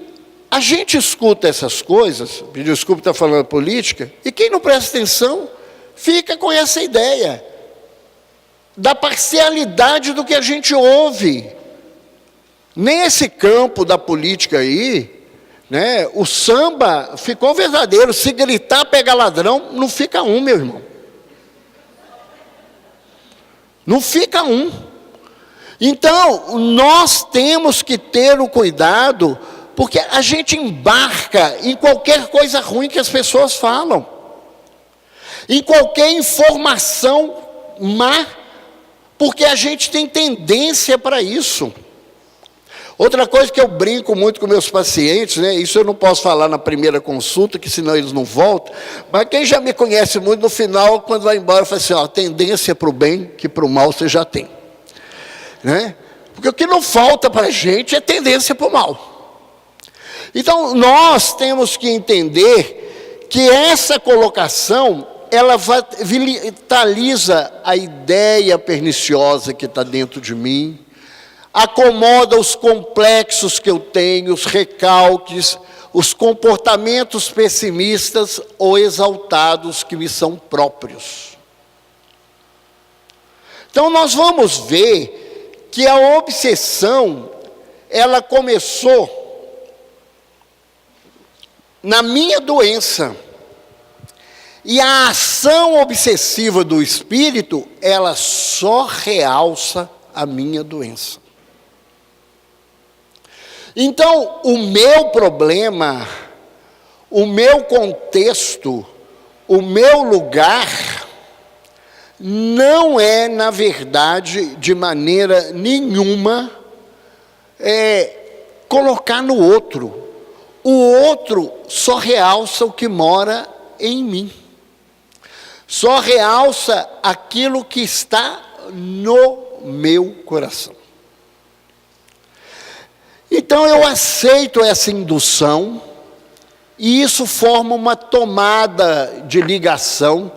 a gente escuta essas coisas, me desculpe estar falando política, e quem não presta atenção, fica com essa ideia da parcialidade do que a gente ouve. Nesse campo da política aí, né, o samba ficou verdadeiro. Se gritar, pega ladrão, não fica um, meu irmão. Não fica um. Então, nós temos que ter o cuidado, porque a gente embarca em qualquer coisa ruim que as pessoas falam, em qualquer informação má, porque a gente tem tendência para isso. Outra coisa que eu brinco muito com meus pacientes, né, isso eu não posso falar na primeira consulta, que senão eles não voltam, mas quem já me conhece muito, no final, quando vai embora, fala assim, ó, tendência para o bem, que para o mal você já tem. Né? Porque o que não falta para a gente é tendência para o mal. Então, nós temos que entender que essa colocação, ela vitaliza a ideia perniciosa que está dentro de mim, acomoda os complexos que eu tenho, os recalques, os comportamentos pessimistas ou exaltados que me são próprios. Então, nós vamos ver que a obsessão, ela começou na minha doença. E a ação obsessiva do espírito, ela só realça a minha doença. Então, o meu problema, o meu contexto, o meu lugar, não é, na verdade, de maneira nenhuma, colocar no outro. O outro só realça o que mora em mim. Só realça aquilo que está no meu coração. Então eu aceito essa indução, e isso forma uma tomada de ligação,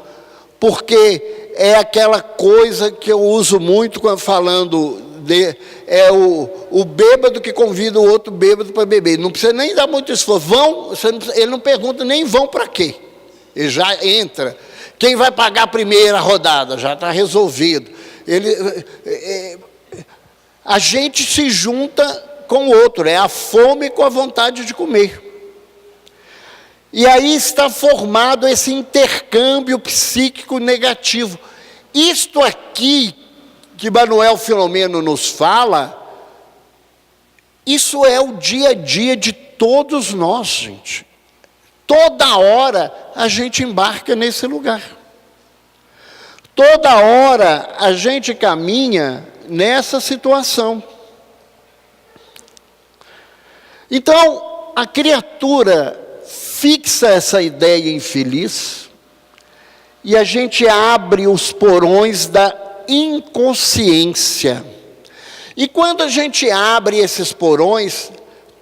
porque é aquela coisa que eu uso muito quando falando, o bêbado que convida o outro bêbado para beber. Não precisa nem dar muito esforço. Ele não pergunta nem vão para quê. Ele já entra. Quem vai pagar a primeira rodada? Já está resolvido. A gente se junta com o outro, é a fome com a vontade de comer. E aí está formado esse intercâmbio psíquico negativo. Isto aqui que Manuel Filomeno nos fala, isso é o dia a dia de todos nós, gente. Toda hora a gente embarca nesse lugar. Toda hora a gente caminha nessa situação. Então, a criatura fixa essa ideia infeliz e a gente abre os porões da inconsciência. E quando a gente abre esses porões,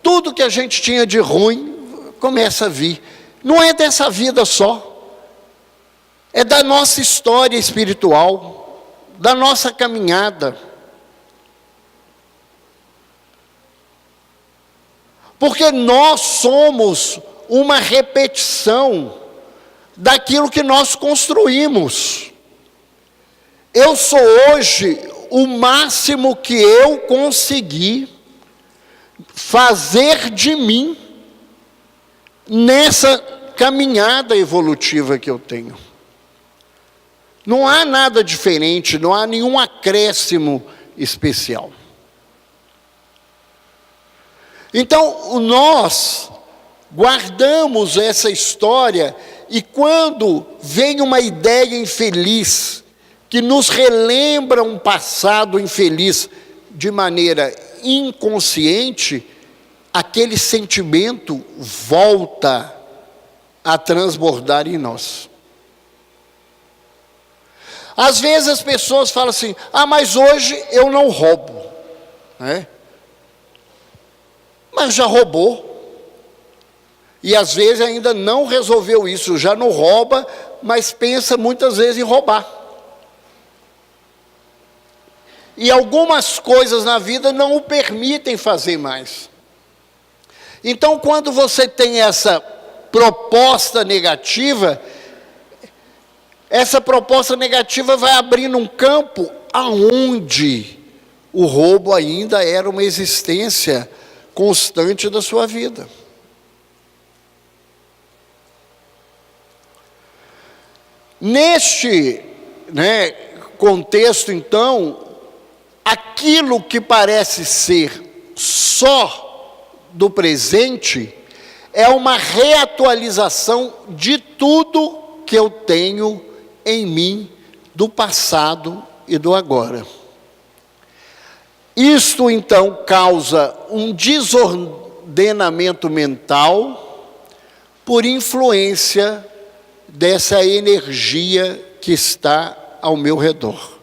tudo que a gente tinha de ruim começa a vir. Não é dessa vida só. É da nossa história espiritual, da nossa caminhada. Porque nós somos uma repetição daquilo que nós construímos. Eu sou hoje o máximo que eu consegui fazer de mim nessa caminhada evolutiva que eu tenho. Não há nada diferente, não há nenhum acréscimo especial. Então, nós guardamos essa história e quando vem uma ideia infeliz, que nos relembra um passado infeliz de maneira inconsciente, aquele sentimento volta a transbordar em nós. Às vezes as pessoas falam assim, mas hoje eu não roubo, né? Mas já roubou. E às vezes ainda não resolveu isso, já não rouba, mas pensa muitas vezes em roubar. E algumas coisas na vida não o permitem fazer mais. Então, quando você tem essa proposta negativa, essa proposta negativa vai abrindo um campo aonde o roubo ainda era uma existência constante da sua vida. Neste contexto, então, aquilo que parece ser só do presente é uma reatualização de tudo que eu tenho em mim do passado e do agora. Isto, então, causa um desordenamento mental por influência dessa energia que está ao meu redor.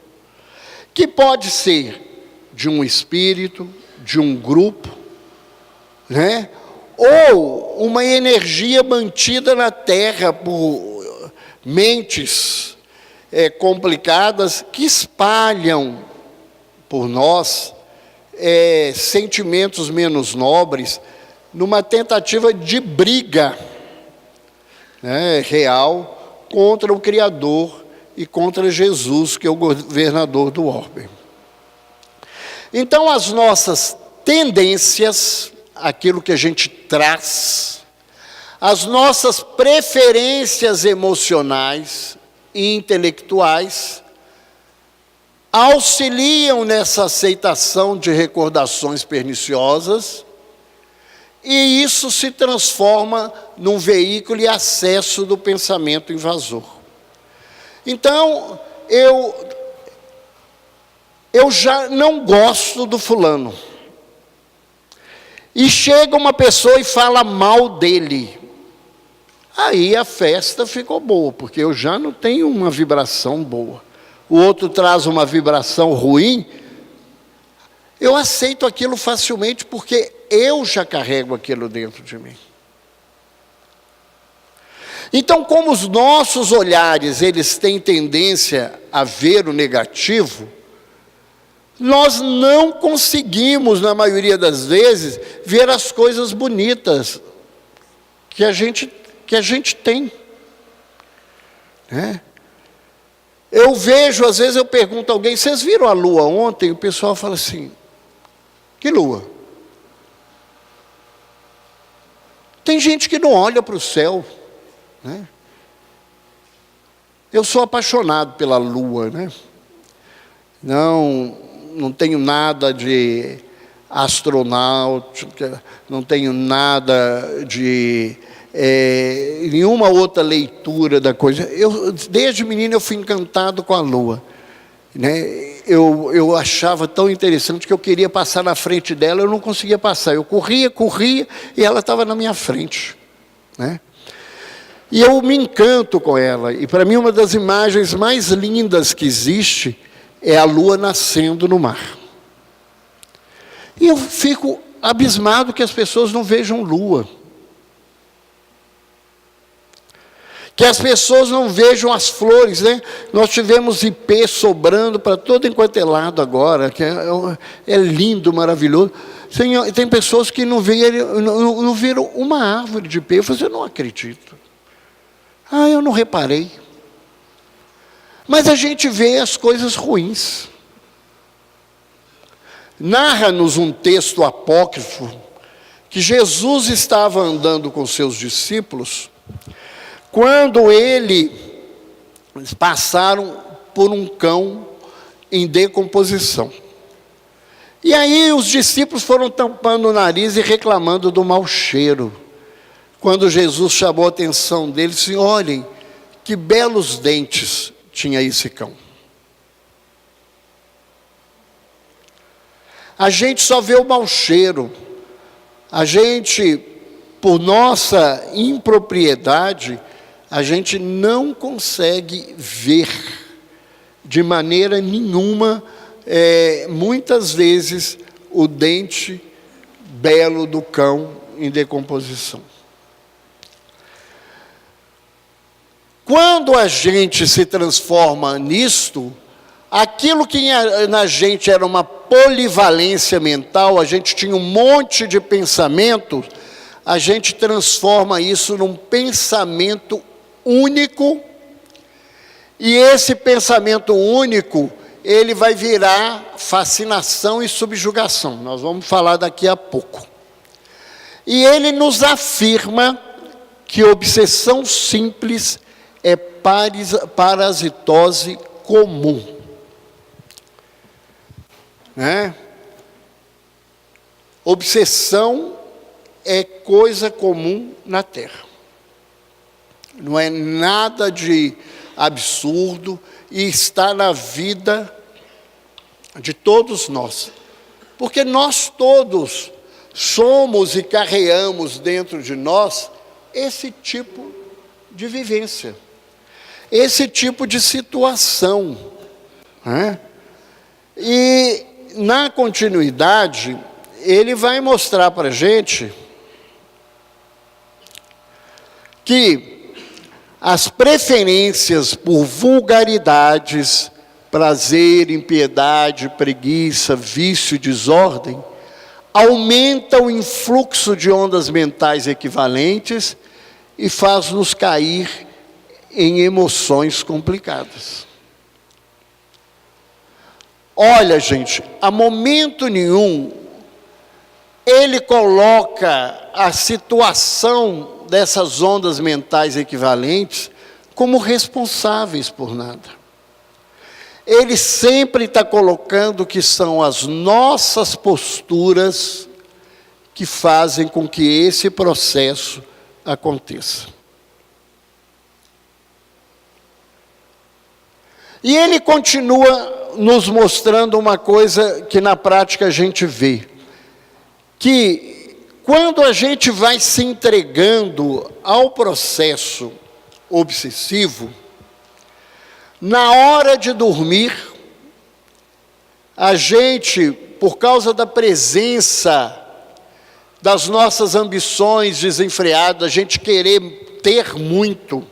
Que pode ser de um espírito, de um grupo, né? Ou uma energia mantida na Terra por mentes complicadas que espalham por nós sentimentos menos nobres, numa tentativa de briga real contra o Criador e contra Jesus, que é o governador do orbe. Então, as nossas tendências, aquilo que a gente traz, as nossas preferências emocionais e intelectuais, auxiliam nessa aceitação de recordações perniciosas, e isso se transforma num veículo e acesso do pensamento invasor. Então, eu já não gosto do fulano. E chega uma pessoa e fala mal dele. Aí a festa ficou boa, porque eu já não tenho uma vibração boa. O outro traz uma vibração ruim, eu aceito aquilo facilmente, porque eu já carrego aquilo dentro de mim. Então, como os nossos olhares, eles têm tendência a ver o negativo, nós não conseguimos, na maioria das vezes, ver as coisas bonitas que a gente tem. Eu vejo, às vezes eu pergunto a alguém, vocês viram a lua ontem? O pessoal fala assim, que lua? Tem gente que não olha para o céu. né? Eu sou apaixonado pela lua, né? Não tenho nada de astronauta, não tenho nada de nenhuma outra leitura da coisa. Desde menino eu fui encantado com a lua, né? Eu achava tão interessante que eu queria passar na frente dela, eu não conseguia passar. Eu corria e ela estava na minha frente, né? E eu me encanto com ela. E para mim uma das imagens mais lindas que existe é a lua nascendo no mar. E eu fico abismado que as pessoas não vejam lua. Que as pessoas não vejam as flores, né? Nós tivemos ipê sobrando para todo enquanto é lado agora, que é lindo, maravilhoso. Tem pessoas que não viram uma árvore de ipê. Eu falei, eu não acredito. Eu não reparei. Mas a gente vê as coisas ruins. Narra-nos um texto apócrifo que Jesus estava andando com seus discípulos quando eles passaram por um cão em decomposição. E aí os discípulos foram tampando o nariz e reclamando do mau cheiro. Quando Jesus chamou a atenção deles, disse, olhem, que belos dentes tinha esse cão. A gente só vê o mau cheiro. A gente, por nossa impropriedade, a gente não consegue ver de maneira nenhuma, muitas vezes, o dente belo do cão em decomposição. Quando a gente se transforma nisto, aquilo que na gente era uma polivalência mental, a gente tinha um monte de pensamentos, a gente transforma isso num pensamento único, e esse pensamento único, ele vai virar fascinação e subjugação. Nós vamos falar daqui a pouco. E ele nos afirma que obsessão simples é parasitose comum. Né? Obsessão é coisa comum na Terra. Não é nada de absurdo e está na vida de todos nós. Porque nós todos somos e carregamos dentro de nós esse tipo de vivência, esse tipo de situação, né? E na continuidade, ele vai mostrar para a gente que as preferências por vulgaridades, prazer, impiedade, preguiça, vício, desordem, aumentam o influxo de ondas mentais equivalentes e faz-nos cair em emoções complicadas. Olha, gente, a momento nenhum, ele coloca a situação dessas ondas mentais equivalentes como responsáveis por nada. Ele sempre está colocando que são as nossas posturas que fazem com que esse processo aconteça. E ele continua nos mostrando uma coisa que na prática a gente vê, que quando a gente vai se entregando ao processo obsessivo, na hora de dormir, a gente, por causa da presença das nossas ambições desenfreadas, a gente querer ter muito,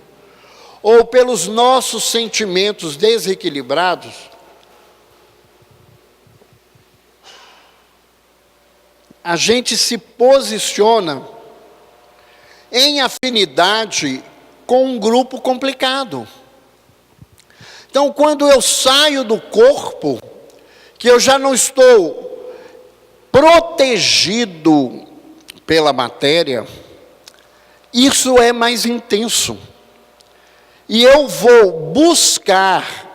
ou pelos nossos sentimentos desequilibrados, a gente se posiciona em afinidade com um grupo complicado. Então, quando eu saio do corpo, que eu já não estou protegido pela matéria, isso é mais intenso. e eu vou buscar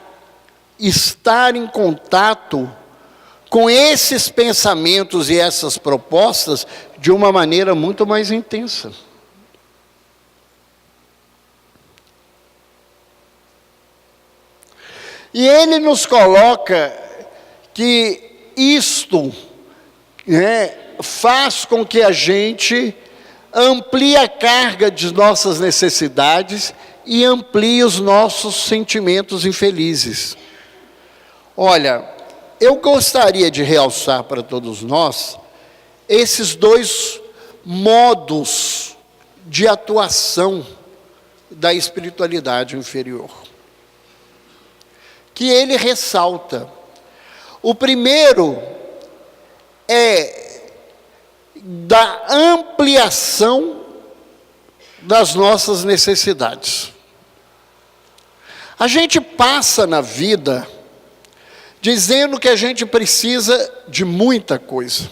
estar em contato com esses pensamentos e essas propostas de uma maneira muito mais intensa. E ele nos coloca que isto, faz com que a gente amplie a carga de nossas necessidades e amplie os nossos sentimentos infelizes. Olha, eu gostaria de realçar para todos nós esses dois modos de atuação da espiritualidade inferior, que ele ressalta. O primeiro é da ampliação das nossas necessidades. A gente passa na vida dizendo que a gente precisa de muita coisa.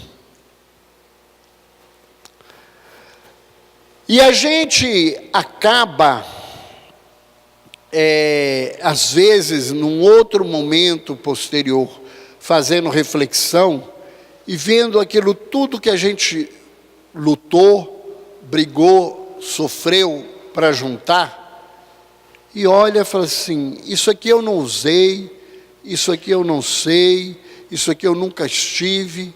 E a gente acaba, às vezes, num outro momento posterior, fazendo reflexão e vendo aquilo tudo que a gente lutou, brigou, sofreu para juntar, e olha e fala assim: isso aqui eu não usei, isso aqui eu não sei, isso aqui eu nunca estive.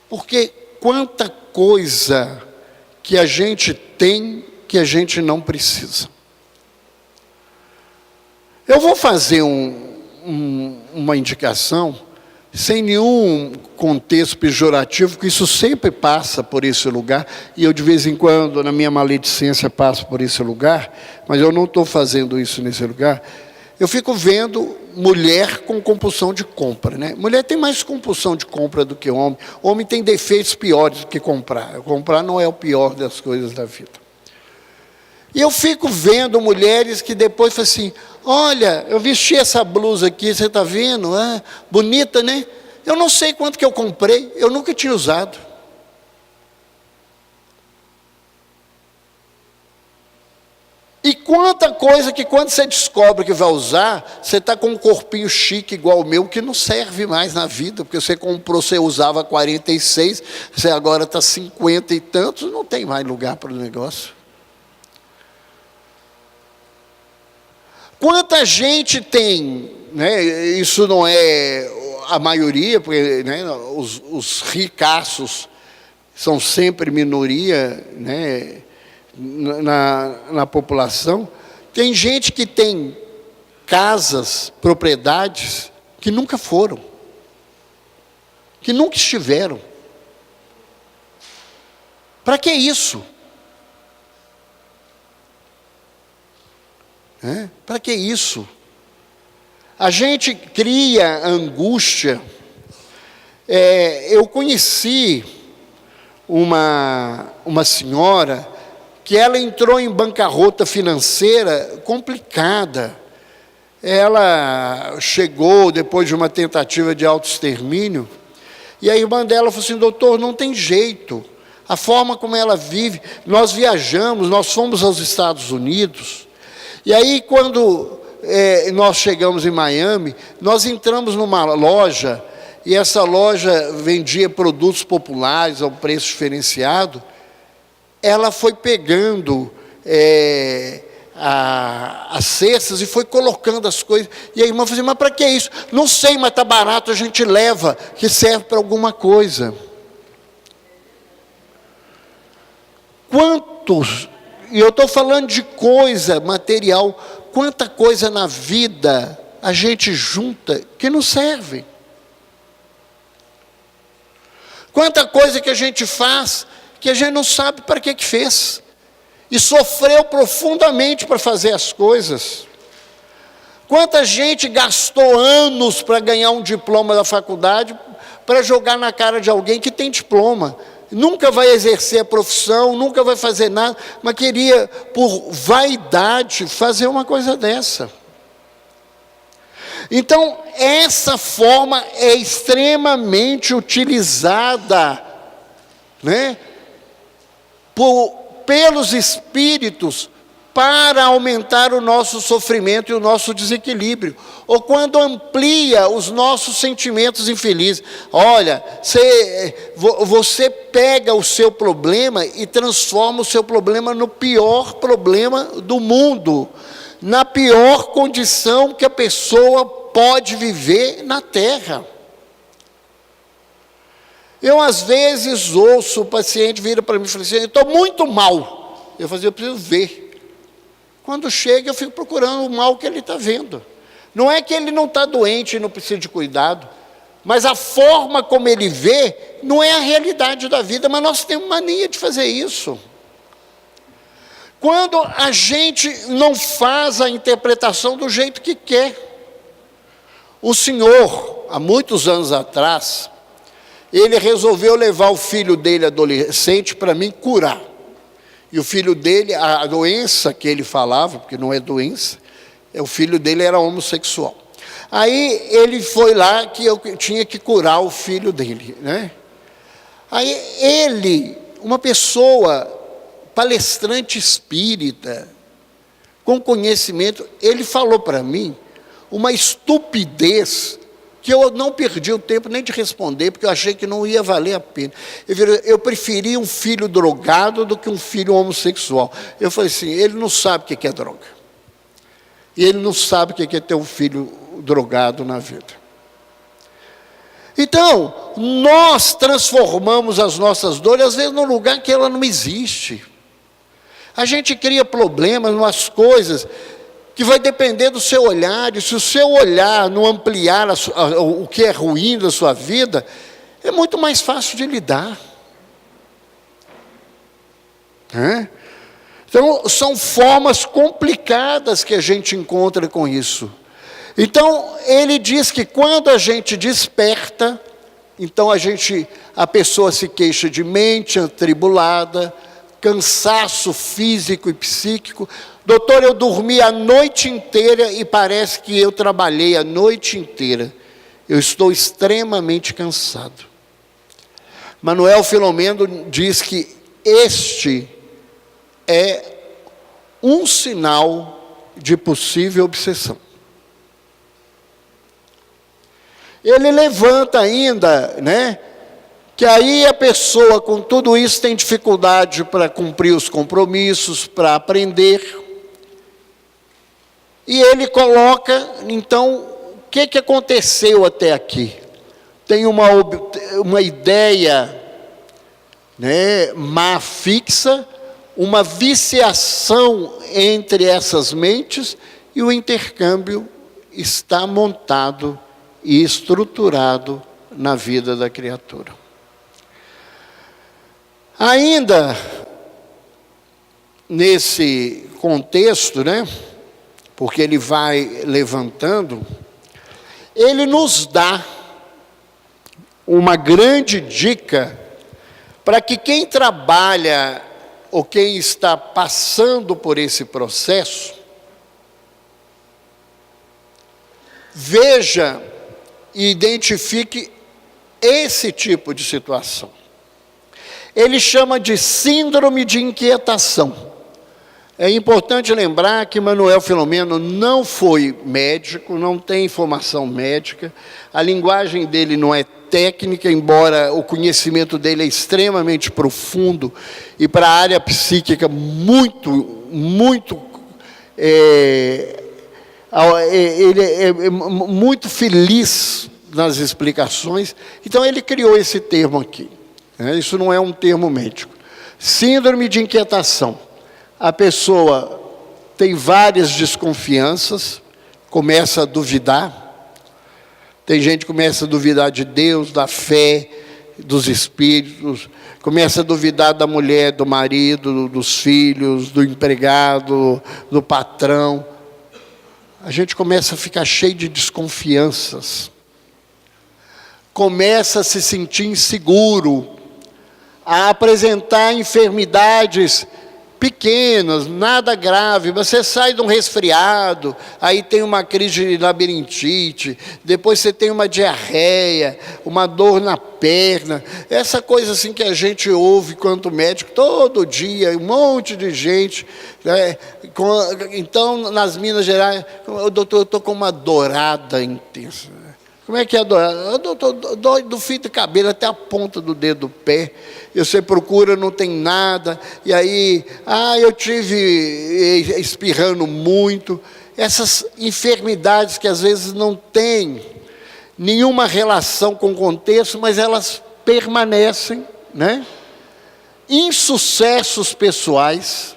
Porque quanta coisa que a gente tem que a gente não precisa. Eu vou fazer uma indicação, sem nenhum contexto pejorativo, que isso sempre passa por esse lugar, e eu de vez em quando, na minha maledicência, passo por esse lugar, mas eu não estou fazendo isso nesse lugar. Eu fico vendo mulher com compulsão de compra, né? Mulher tem mais compulsão de compra do que homem. Homem tem defeitos piores do que comprar. Comprar não é o pior das coisas da vida. E eu fico vendo mulheres que depois falam assim: olha, eu vesti essa blusa aqui, você está vendo? Bonita, né? Eu não sei quanto que eu comprei, eu nunca tinha usado. E quanta coisa que quando você descobre que vai usar, você está com um corpinho chique igual o meu, que não serve mais na vida, porque você comprou, você usava 46, você agora está 50 e tantos, não tem mais lugar para o negócio. Quanta gente tem, né, isso não é a maioria, porque, né, os ricaços são sempre minoria, né, na população. Tem gente que tem casas, propriedades, que nunca foram, que nunca estiveram. Para que isso? Para que isso? A gente cria angústia. Eu conheci uma senhora que ela entrou em bancarrota financeira complicada. Ela chegou depois de uma tentativa de autoextermínio, e a irmã dela falou assim: doutor, não tem jeito, a forma como ela vive. Nós viajamos, nós fomos aos Estados Unidos, e aí quando nós chegamos em Miami, nós entramos numa loja, e essa loja vendia produtos populares a um preço diferenciado. Ela foi pegando as cestas e foi colocando as coisas. E a irmã falou assim: mas para que isso? Não sei, mas está barato, a gente leva, que serve para alguma coisa. Quantos, e eu estou falando de coisa material, quanta coisa na vida a gente junta que não serve. Quanta coisa que a gente faz que a gente não sabe para que fez, e sofreu profundamente para fazer as coisas. Quanta gente gastou anos para ganhar um diploma da faculdade, para jogar na cara de alguém que tem diploma, nunca vai exercer a profissão, nunca vai fazer nada, mas queria, por vaidade, fazer uma coisa dessa. Então, essa forma é extremamente utilizada, né, pelos espíritos para aumentar o nosso sofrimento e o nosso desequilíbrio, ou quando amplia os nossos sentimentos infelizes. Olha, você pega o seu problema e transforma o seu problema no pior problema do mundo, na pior condição que a pessoa pode viver na terra. Eu, às vezes, ouço o paciente vira para mim e fala assim: eu estou muito mal. Eu falo assim: eu preciso ver. Quando chega, eu fico procurando o mal que ele está vendo. Não é que ele não está doente e não precisa de cuidado, mas a forma como ele vê não é a realidade da vida, mas nós temos mania de fazer isso. Quando a gente não faz a interpretação do jeito que quer. O Senhor, há muitos anos atrás, ele resolveu levar o filho dele, adolescente, para mim curar. E o filho dele, a doença que ele falava, porque não é doença, o filho dele era homossexual. Aí ele foi lá que eu tinha que curar o filho dele, né? Aí ele, uma pessoa palestrante espírita, com conhecimento, ele falou para mim uma estupidez que eu não perdi o tempo nem de responder, porque eu achei que não ia valer a pena. Eu preferia um filho drogado do que um filho homossexual. Eu falei assim: ele não sabe o que é droga. E ele não sabe o que é ter um filho drogado na vida. Então, nós transformamos as nossas dores, às vezes, num lugar que ela não existe. A gente cria problemas, umas coisas que vai depender do seu olhar, e se o seu olhar não ampliar o que é ruim da sua vida, é muito mais fácil de lidar. Então, são formas complicadas que a gente encontra com isso. Então, ele diz que quando a gente desperta, então a pessoa se queixa de mente atribulada, cansaço físico e psíquico. Doutor, eu dormi a noite inteira e parece que eu trabalhei a noite inteira. Eu estou extremamente cansado. Manuel Filomeno diz que este é um sinal de possível obsessão. Ele levanta ainda, né, que aí a pessoa com tudo isso tem dificuldade para cumprir os compromissos, para aprender. E ele coloca, então, o que aconteceu até aqui? Tem uma ideia, né, má fixa, uma viciação entre essas mentes, e o intercâmbio está montado e estruturado na vida da criatura. Ainda nesse contexto, né, porque ele vai levantando, ele nos dá uma grande dica para que quem trabalha ou quem está passando por esse processo, veja e identifique esse tipo de situação. Ele chama de síndrome de inquietação. É importante lembrar que Manuel Filomeno não foi médico, não tem formação médica, a linguagem dele não é técnica, embora o conhecimento dele é extremamente profundo e para a área psíquica ele é muito feliz nas explicações. Então ele criou esse termo aqui, né? Isso não é um termo médico. Síndrome de inquietação. A pessoa tem várias desconfianças, começa a duvidar. Tem gente que começa a duvidar de Deus, da fé, dos espíritos, começa a duvidar da mulher, do marido, dos filhos, do empregado, do patrão. A gente começa a ficar cheio de desconfianças. Começa a se sentir inseguro, a apresentar enfermidades pequenas, nada grave. Você sai de um resfriado, aí tem uma crise de labirintite, depois você tem uma diarreia, uma dor na perna, essa coisa assim que a gente ouve quanto médico todo dia, um monte de gente, né? Então, nas Minas Gerais, doutor, eu estou com uma dourada intensa. Como é que é a dourada? Dói do fio do cabelo até a ponta do dedo do pé. E você procura, não tem nada. E aí, eu tive espirrando muito. Essas enfermidades que às vezes não têm nenhuma relação com o contexto, mas elas permanecem, né? Insucessos pessoais.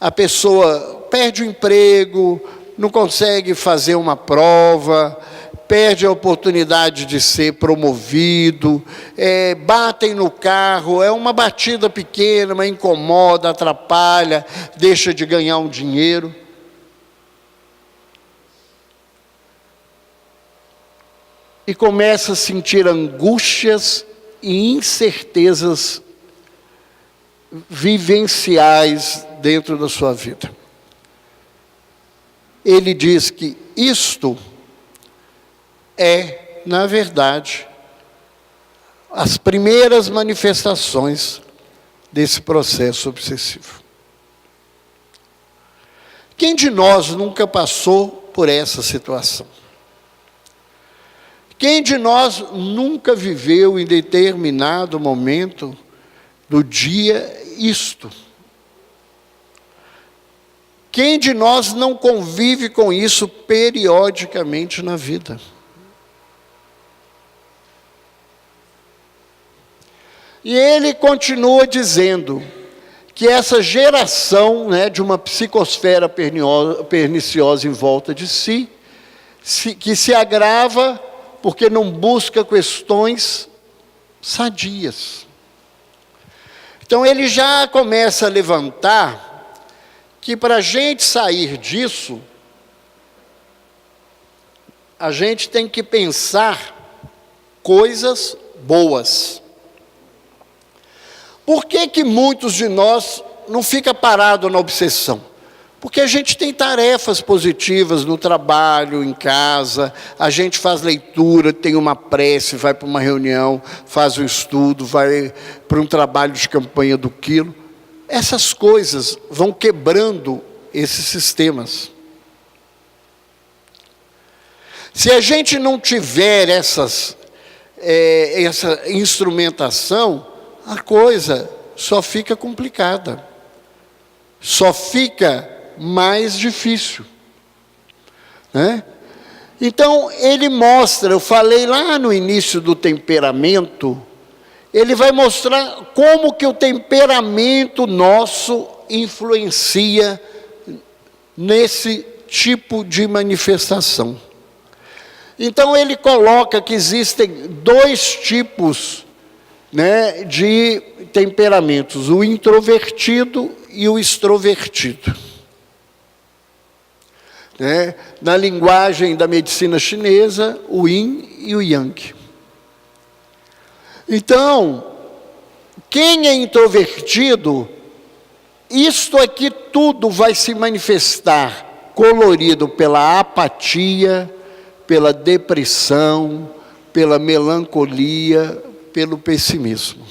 A pessoa perde o emprego, não consegue fazer uma prova, perde a oportunidade de ser promovido, batem no carro, é uma batida pequena, mas incomoda, atrapalha, deixa de ganhar um dinheiro. E começa a sentir angústias e incertezas vivenciais dentro da sua vida. Ele diz que isto é, na verdade, as primeiras manifestações desse processo obsessivo. Quem de nós nunca passou por essa situação? Quem de nós nunca viveu em determinado momento do dia isto? Quem de nós não convive com isso periodicamente na vida? E ele continua dizendo que essa geração, né, de uma psicosfera perniciosa em volta de si, que se agrava porque não busca questões sadias. Então ele já começa a levantar que para a gente sair disso, a gente tem que pensar coisas boas. Por que muitos de nós não ficam parados na obsessão? Porque a gente tem tarefas positivas no trabalho, em casa, a gente faz leitura, tem uma prece, vai para uma reunião, faz um estudo, vai para um trabalho de campanha do quilo. Essas coisas vão quebrando esses sistemas. Se a gente não tiver essa instrumentação, a coisa só fica complicada, só fica mais difícil, né? Então, ele mostra, eu falei lá no início do temperamento, ele vai mostrar como que o temperamento nosso influencia nesse tipo de manifestação. Então, ele coloca que existem dois tipos, né, de temperamentos, o introvertido e o extrovertido. Né? Na linguagem da medicina chinesa, o yin e o yang. Então, quem é introvertido, isto aqui tudo vai se manifestar colorido pela apatia, pela depressão, pela melancolia, pelo pessimismo.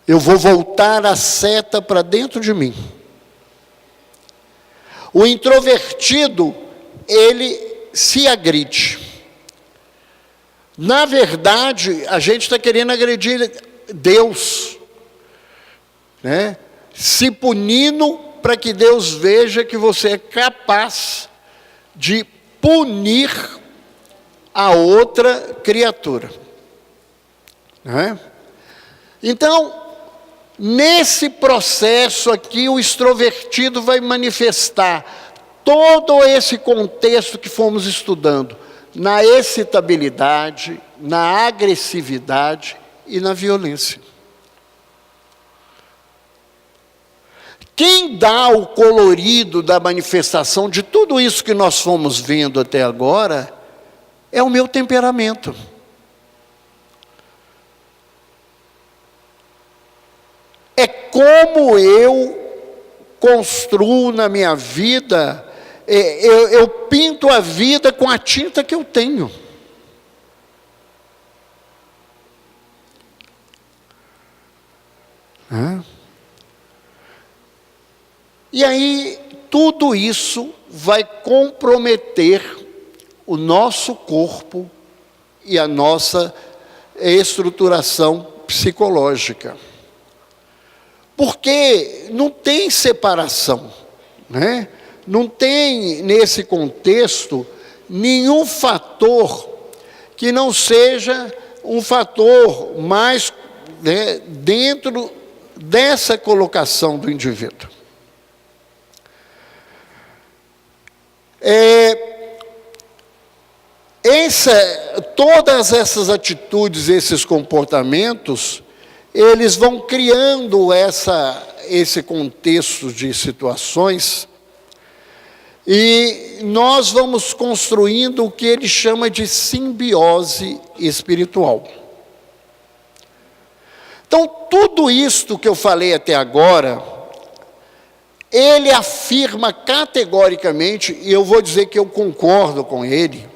Eu vou voltar a seta para dentro de mim. O introvertido, ele se agride. Na verdade, a gente está querendo agredir Deus, né? Se punindo para que Deus veja que você é capaz de punir a outra criatura, né? Então, nesse processo aqui, o extrovertido vai manifestar todo esse contexto que fomos estudando, na excitabilidade, na agressividade e na violência. Quem dá o colorido da manifestação de tudo isso que nós fomos vendo até agora é o meu temperamento. É como eu construo na minha vida, eu pinto a vida com a tinta que eu tenho. E aí, tudo isso vai comprometer o nosso corpo e a nossa estruturação psicológica. Porque não tem separação, né? Não tem, nesse contexto, nenhum fator que não seja um fator mais, né, dentro dessa colocação do indivíduo. Todas essas atitudes, esses comportamentos, eles vão criando esse contexto de situações, e nós vamos construindo o que ele chama de simbiose espiritual. Então, tudo isto que eu falei até agora, ele afirma categoricamente, e eu vou dizer que eu concordo com ele,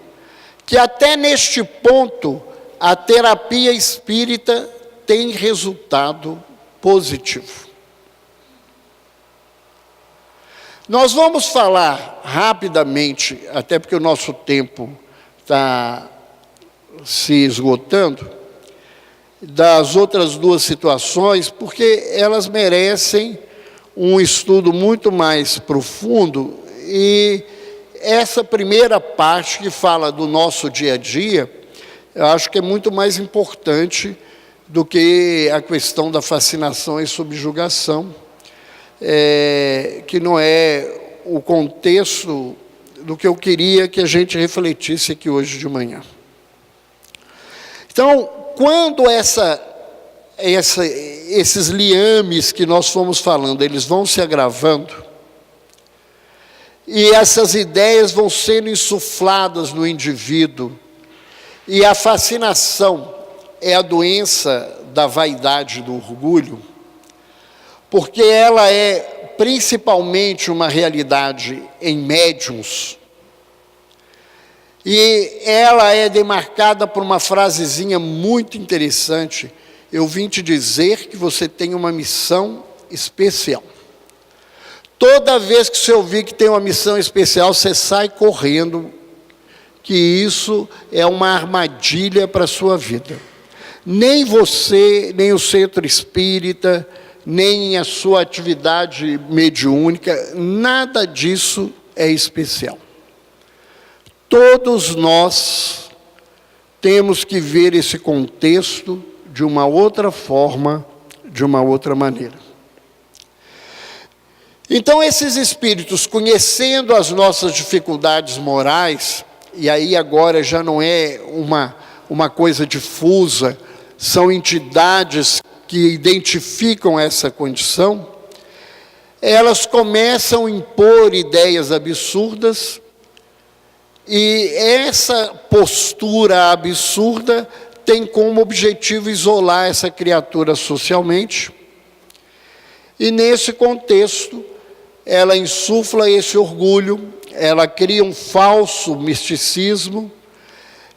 que até neste ponto, a terapia espírita tem resultado positivo. Nós vamos falar rapidamente, até porque o nosso tempo está se esgotando, das outras duas situações, porque elas merecem um estudo muito mais profundo, e essa primeira parte que fala do nosso dia a dia, eu acho que é muito mais importante do que a questão da fascinação e subjugação, que não é o contexto do que eu queria que a gente refletisse aqui hoje de manhã. Então, quando esses liames que nós fomos falando, eles vão se agravando, e essas ideias vão sendo insufladas no indivíduo, e a fascinação é a doença da vaidade, do orgulho, porque ela é principalmente uma realidade em médiuns, e ela é demarcada por uma frasezinha muito interessante: eu vim te dizer que você tem uma missão especial. Toda vez que você ouvir que tem uma missão especial, você sai correndo, que isso é uma armadilha para a sua vida. Nem você, nem o centro espírita, nem a sua atividade mediúnica, nada disso é especial. Todos nós temos que ver esse contexto de uma outra forma, de uma outra maneira. Então, esses espíritos, conhecendo as nossas dificuldades morais, e aí agora já não é uma coisa difusa, são entidades que identificam essa condição, elas começam a impor ideias absurdas, e essa postura absurda tem como objetivo isolar essa criatura socialmente, e nesse contexto, ela insufla esse orgulho, ela cria um falso misticismo,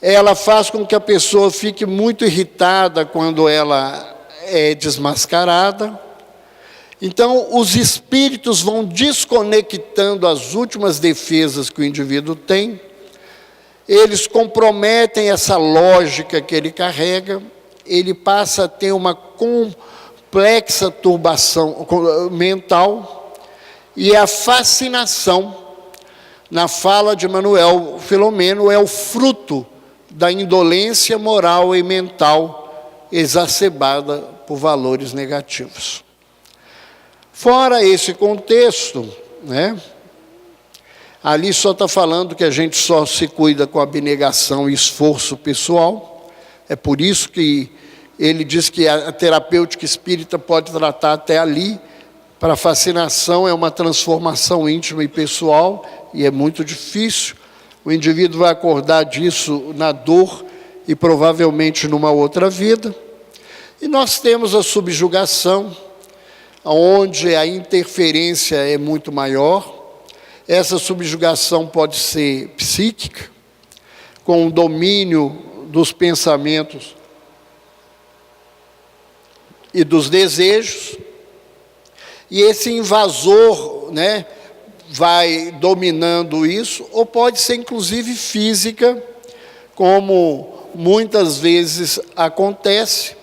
ela faz com que a pessoa fique muito irritada quando ela é desmascarada. Então, os espíritos vão desconectando as últimas defesas que o indivíduo tem, eles comprometem essa lógica que ele carrega, ele passa a ter uma complexa turbação mental, e a fascinação, na fala de Manuel Filomeno, é o fruto da indolência moral e mental exacerbada por valores negativos. Fora esse contexto, né, ali só está falando que a gente só se cuida com abnegação e esforço pessoal. É por isso que ele diz que a terapêutica espírita pode tratar até ali. Para a fascinação é uma transformação íntima e pessoal, e é muito difícil. O indivíduo vai acordar disso na dor e provavelmente numa outra vida. E nós temos a subjugação, onde a interferência é muito maior. Essa subjugação pode ser psíquica, com o domínio dos pensamentos e dos desejos, e esse invasor, né, vai dominando isso, ou pode ser inclusive física, como muitas vezes acontece,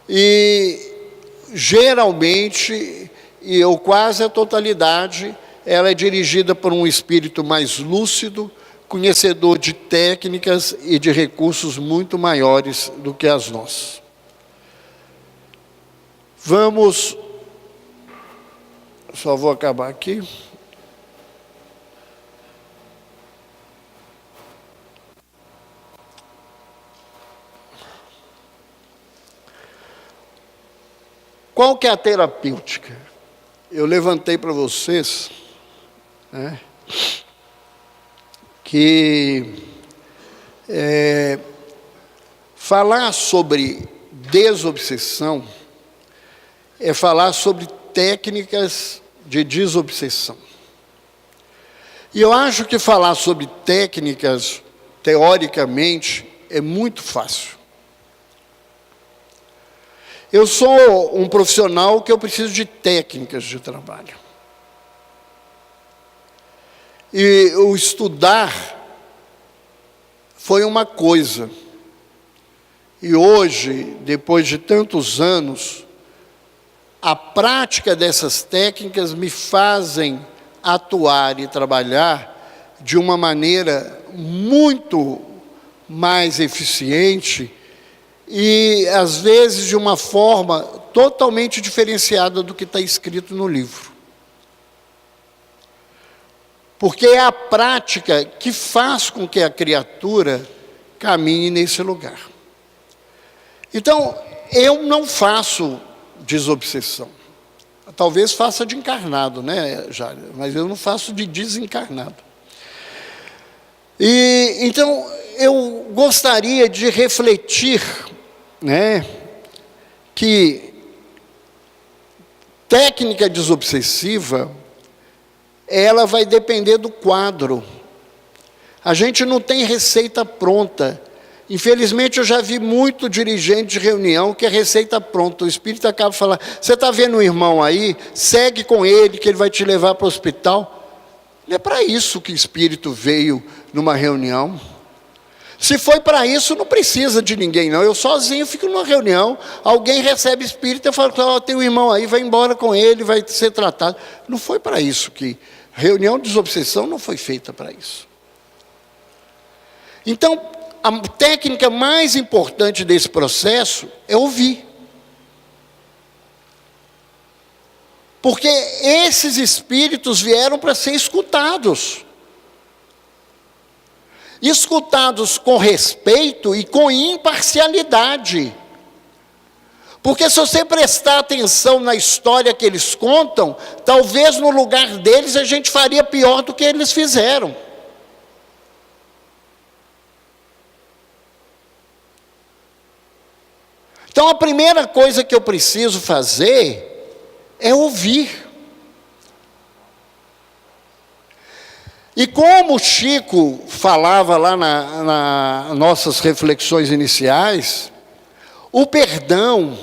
e geralmente, ou quase a totalidade, ela é dirigida por um espírito mais lúcido, conhecedor de técnicas e de recursos muito maiores do que as nossas. Vamos, só vou acabar aqui. Qual que é a terapêutica? Eu levantei para vocês, né, que falar sobre desobsessão é falar sobre técnicas de desobsessão. E eu acho que falar sobre técnicas, teoricamente, é muito fácil. Eu sou um profissional que eu preciso de técnicas de trabalho. E o estudar foi uma coisa. E hoje, depois de tantos anos, a prática dessas técnicas me fazem atuar e trabalhar de uma maneira muito mais eficiente e, às vezes, de uma forma totalmente diferenciada do que está escrito no livro. Porque é a prática que faz com que a criatura caminhe nesse lugar. Então, eu não faço desobsessão. Talvez faça de encarnado, né, Jário? Mas eu não faço de desencarnado. E então eu gostaria de refletir, né, que técnica desobsessiva, ela vai depender do quadro. A gente não tem receita pronta. Infelizmente, eu já vi muito dirigente de reunião que é receita pronta. O espírito acaba falando, você está vendo um irmão aí? Segue com ele, que ele vai te levar para o hospital. Não é para isso que o espírito veio numa reunião. Se foi para isso, não precisa de ninguém, não. Eu sozinho fico numa reunião, alguém recebe espírito, eu falo, oh, tem um irmão aí, vai embora com ele, vai ser tratado. Não foi para isso que... Reunião de desobsessão não foi feita para isso. Então, a técnica mais importante desse processo é ouvir. Porque esses espíritos vieram para ser escutados. Escutados com respeito e com imparcialidade. Porque se você prestar atenção na história que eles contam, talvez no lugar deles a gente faria pior do que eles fizeram. Então a primeira coisa que eu preciso fazer é ouvir. E como o Chico falava lá nas nossas reflexões iniciais, o perdão,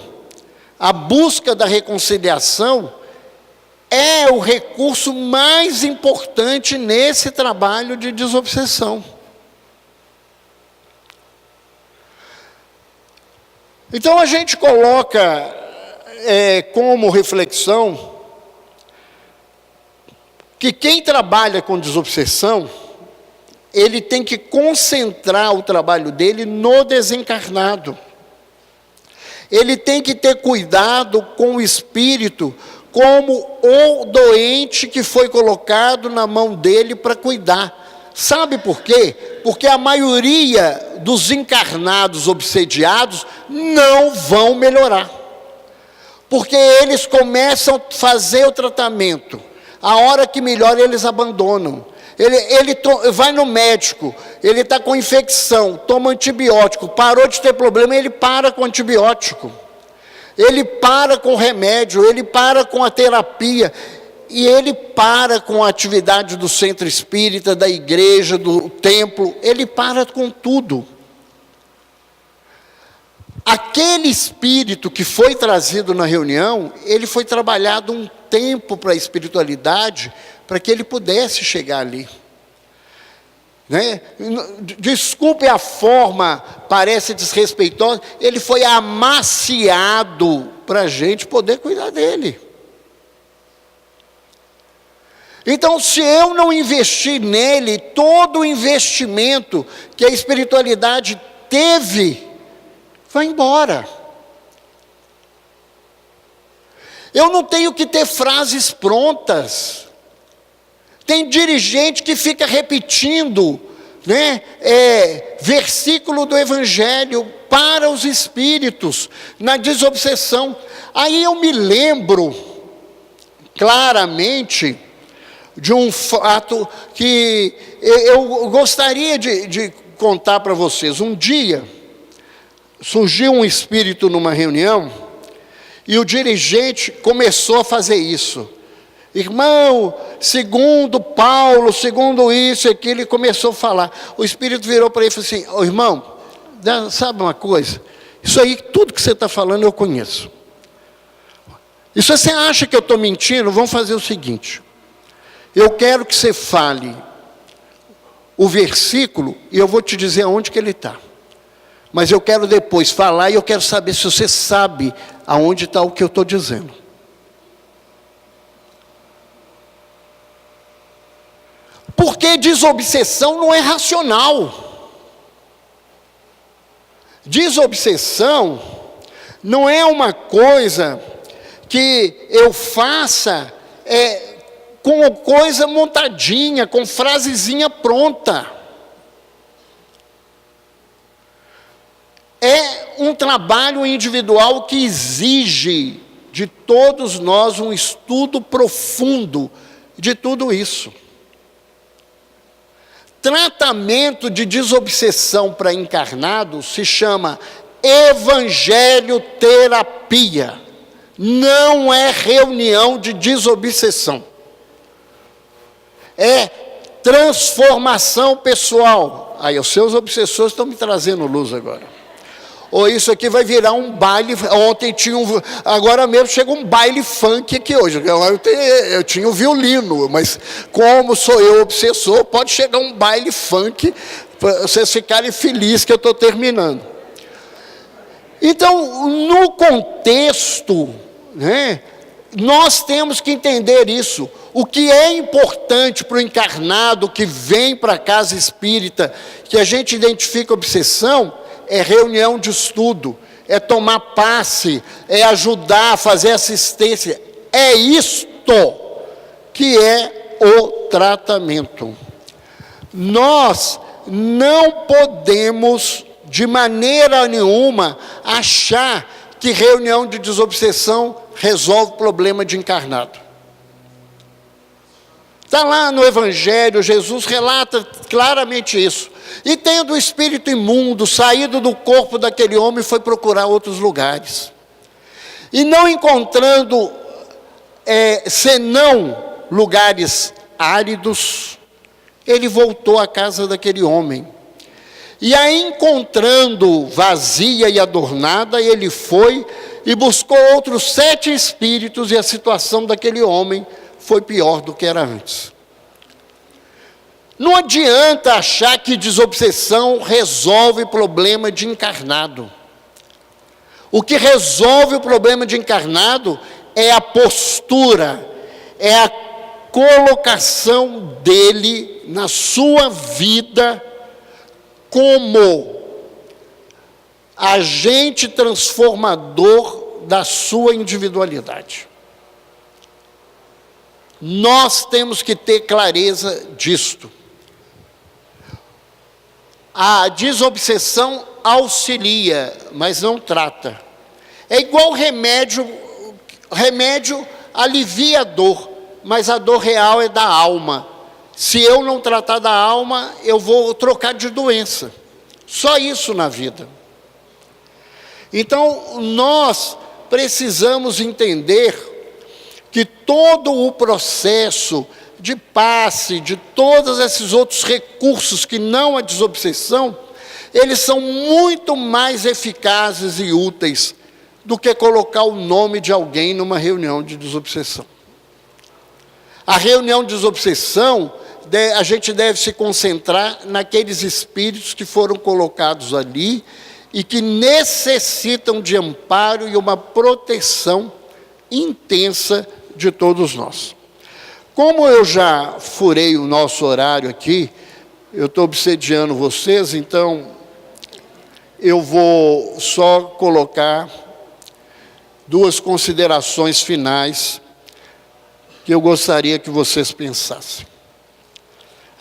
a busca da reconciliação é o recurso mais importante nesse trabalho de desobsessão. Então a gente coloca como reflexão que quem trabalha com desobsessão, ele tem que concentrar o trabalho dele no desencarnado. Ele tem que ter cuidado com o espírito como o doente que foi colocado na mão dele para cuidar. Sabe por quê? Porque a maioria dos encarnados obsediados não vão melhorar. Porque eles começam a fazer o tratamento. A hora que melhora, eles abandonam. Ele vai no médico, ele está com infecção, toma antibiótico, parou de ter problema, ele para com antibiótico. ele para com o remédio, ele para com a terapia, e ele para com a atividade do centro espírita, da igreja, do templo, ele para com tudo. Aquele espírito que foi trazido na reunião, ele foi trabalhado um tempo para a espiritualidade, para que ele pudesse chegar ali. Né? Desculpe a forma, parece desrespeitosa, ele foi amaciado para a gente poder cuidar dele. Então, se eu não investir nele, todo o investimento que a espiritualidade teve, vai embora. Eu não tenho que ter frases prontas. Tem dirigente que fica repetindo, né, versículo do Evangelho para os espíritos, na desobsessão. Aí eu me lembro claramente de um fato que eu gostaria de contar para vocês. Um dia, surgiu um espírito numa reunião, e o dirigente começou a fazer isso. Irmão, segundo Paulo, segundo isso e aquilo, ele começou a falar. O espírito virou para ele e falou assim: "Ô, irmão, sabe uma coisa? Isso aí, tudo que você está falando, eu conheço. E se você acha que eu estou mentindo, vamos fazer o seguinte: eu quero que você fale o versículo, e eu vou te dizer aonde que ele está. Mas eu quero depois falar, e eu quero saber se você sabe aonde está o que eu estou dizendo." Porque desobsessão não é racional. Desobsessão não é uma coisa que eu faça com coisa montadinha, com frasezinha pronta. É um trabalho individual que exige de todos nós um estudo profundo de tudo isso. Tratamento de desobsessão para encarnados se chama evangelho-terapia. Não é reunião de desobsessão. É transformação pessoal. Aí os seus obsessores estão me trazendo luz agora. Ou isso aqui vai virar um baile. Ontem tinha agora mesmo chega um baile funk aqui hoje. Eu tinha o violino, mas como sou eu obsessor, pode chegar um baile funk para vocês ficarem felizes que eu estou terminando. Então, no contexto, né, nós temos que entender isso. O que é importante para o encarnado que vem para a casa espírita, que a gente identifica obsessão, é reunião de estudo, é tomar passe, é ajudar, fazer assistência. É isto que é o tratamento. Nós não podemos, de maneira nenhuma, achar que reunião de desobsessão resolve o problema de encarnado. Está lá no Evangelho, Jesus relata claramente isso. E tendo o espírito imundo saído do corpo daquele homem, foi procurar outros lugares. E não encontrando senão lugares áridos, ele voltou à casa daquele homem. E a encontrando vazia e adornada, ele foi e buscou outros 7 espíritos, e a situação daquele homem foi pior do que era antes. Não adianta achar que desobsessão resolve problema de encarnado. O que resolve o problema de encarnado é a postura, é a colocação dele na sua vida como agente transformador da sua individualidade. Nós temos que ter clareza disto. A desobsessão auxilia, mas não trata. É igual remédio alivia a dor, mas a dor real é da alma. Se eu não tratar da alma, eu vou trocar de doença. Só isso na vida. Então, nós precisamos entender que todo o processo de passe, de todos esses outros recursos que não a desobsessão, eles são muito mais eficazes e úteis do que colocar o nome de alguém numa reunião de desobsessão. A reunião de desobsessão, a gente deve se concentrar naqueles espíritos que foram colocados ali e que necessitam de amparo e uma proteção intensa de todos nós. Como eu já furei o nosso horário aqui, eu estou obsediando vocês, então eu vou só colocar duas considerações finais que eu gostaria que vocês pensassem.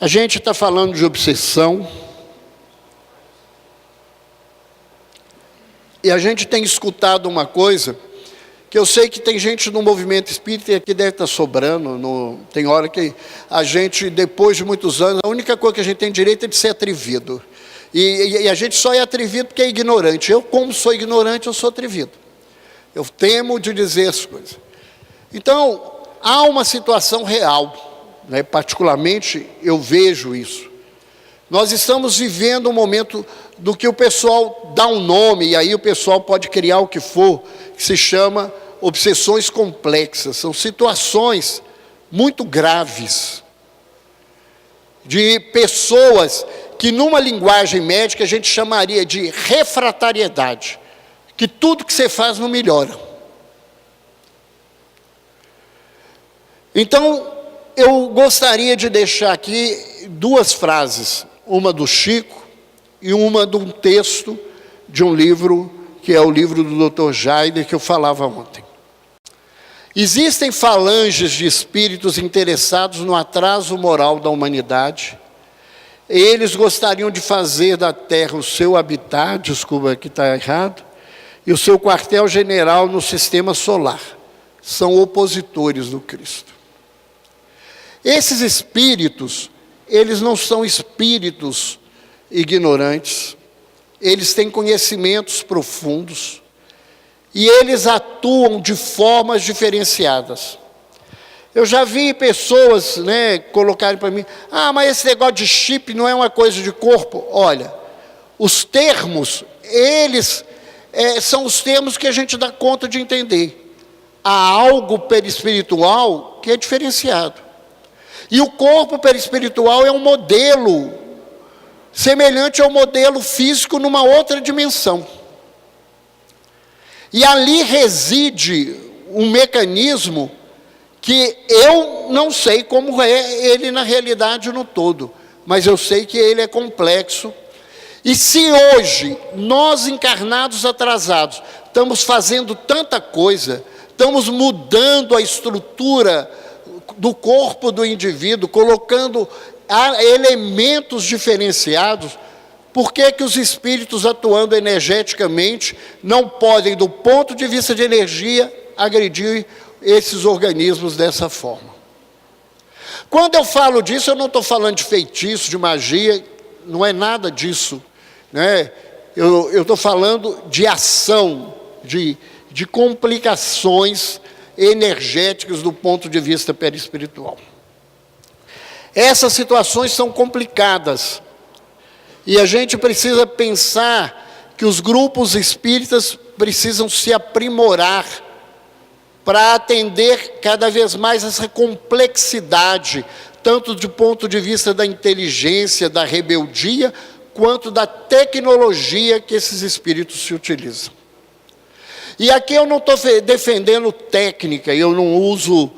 A gente está falando de obsessão, e a gente tem escutado uma coisa, que eu sei que tem gente no movimento espírita, e aqui deve estar sobrando, tem hora que a gente, depois de muitos anos, a única coisa que a gente tem direito é de ser atrevido. E a gente só é atrevido porque é ignorante. Eu, como sou ignorante, eu sou atrevido. Eu temo de dizer as coisas. Então, há uma situação real, né? Particularmente eu vejo isso. Nós estamos vivendo um momento do que o pessoal dá um nome, e aí o pessoal pode criar o que for, que se chama obsessões complexas. São situações muito graves, de pessoas que numa linguagem médica a gente chamaria de refratariedade, que tudo que você faz não melhora. Então, eu gostaria de deixar aqui duas frases, uma do Chico e uma de um texto de um livro, que é o livro do Dr. Jaider, que eu falava ontem. Existem falanges de espíritos interessados no atraso moral da humanidade. Eles gostariam de fazer da Terra o seu habitat, desculpa que está errado, e o seu quartel-general no sistema solar. São opositores do Cristo. Esses espíritos, eles não são espíritos ignorantes, eles têm conhecimentos profundos e eles atuam de formas diferenciadas. Eu já vi pessoas, né, colocarem para mim, mas esse negócio de chip não é uma coisa de corpo. Olha, os termos, eles são os termos que a gente dá conta de entender. Há algo perispiritual que é diferenciado. E o corpo perispiritual é um modelo semelhante ao modelo físico numa outra dimensão. E ali reside um mecanismo que eu não sei como é ele na realidade no todo, mas eu sei que ele é complexo. E se hoje, nós encarnados atrasados, estamos fazendo tanta coisa, estamos mudando a estrutura do corpo do indivíduo, colocando elementos diferenciados, por que que os espíritos atuando energeticamente não podem, do ponto de vista de energia, agredir esses organismos dessa forma? Quando eu falo disso, eu não estou falando de feitiço, de magia, não é nada disso, né? Eu estou falando de ação, de complicações energéticas do ponto de vista perispiritual. Essas situações são complicadas e a gente precisa pensar que os grupos espíritas precisam se aprimorar para atender cada vez mais essa complexidade, tanto do ponto de vista da inteligência, da rebeldia, quanto da tecnologia que esses espíritos se utilizam. E aqui eu não estou defendendo técnica, eu não uso,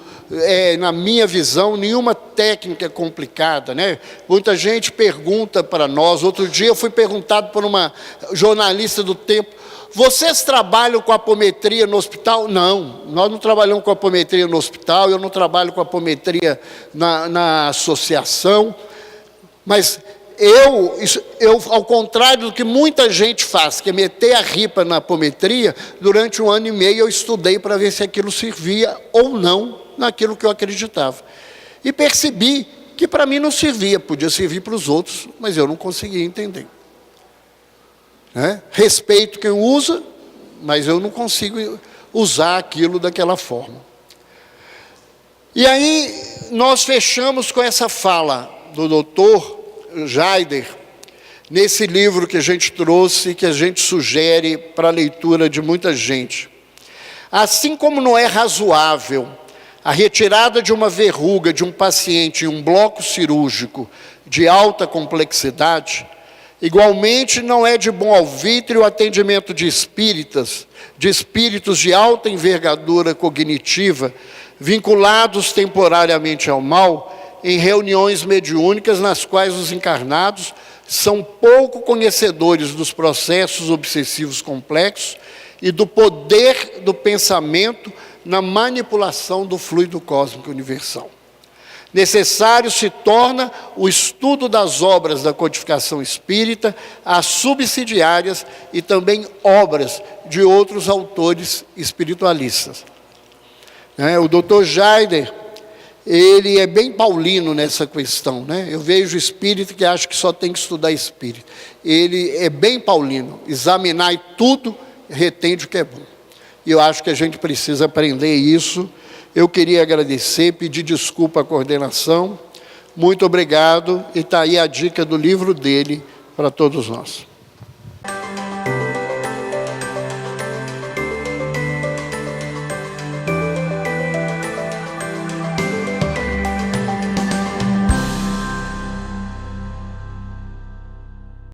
na minha visão, nenhuma técnica complicada, né? Muita gente pergunta para nós, outro dia eu fui perguntado por uma jornalista do Tempo, vocês trabalham com apometria no hospital? Não, nós não trabalhamos com apometria no hospital, eu não trabalho com apometria na associação, mas eu, ao contrário do que muita gente faz, que é meter a ripa na apometria, durante 1 ano e meio eu estudei para ver se aquilo servia ou não naquilo que eu acreditava. E percebi que para mim não servia, podia servir para os outros, mas eu não conseguia entender. Respeito quem usa, mas eu não consigo usar aquilo daquela forma. E aí nós fechamos com essa fala do doutor Jaider, nesse livro que a gente trouxe, que a gente sugere para a leitura de muita gente. Assim como não é razoável a retirada de uma verruga de um paciente em um bloco cirúrgico de alta complexidade, igualmente não é de bom alvitre o atendimento de espíritos de alta envergadura cognitiva, vinculados temporariamente ao mal, em reuniões mediúnicas nas quais os encarnados são pouco conhecedores dos processos obsessivos complexos e do poder do pensamento na manipulação do fluido cósmico universal. Necessário se torna o estudo das obras da codificação espírita, as subsidiárias e também obras de outros autores espiritualistas. O doutor Jaider, ele é bem paulino nessa questão, né? Eu vejo espírito que acha que só tem que estudar espírito. Ele é bem paulino, examinar tudo, retende o que é bom. E eu acho que a gente precisa aprender isso. Eu queria agradecer, pedir desculpa à coordenação. Muito obrigado. E está aí a dica do livro dele para todos nós.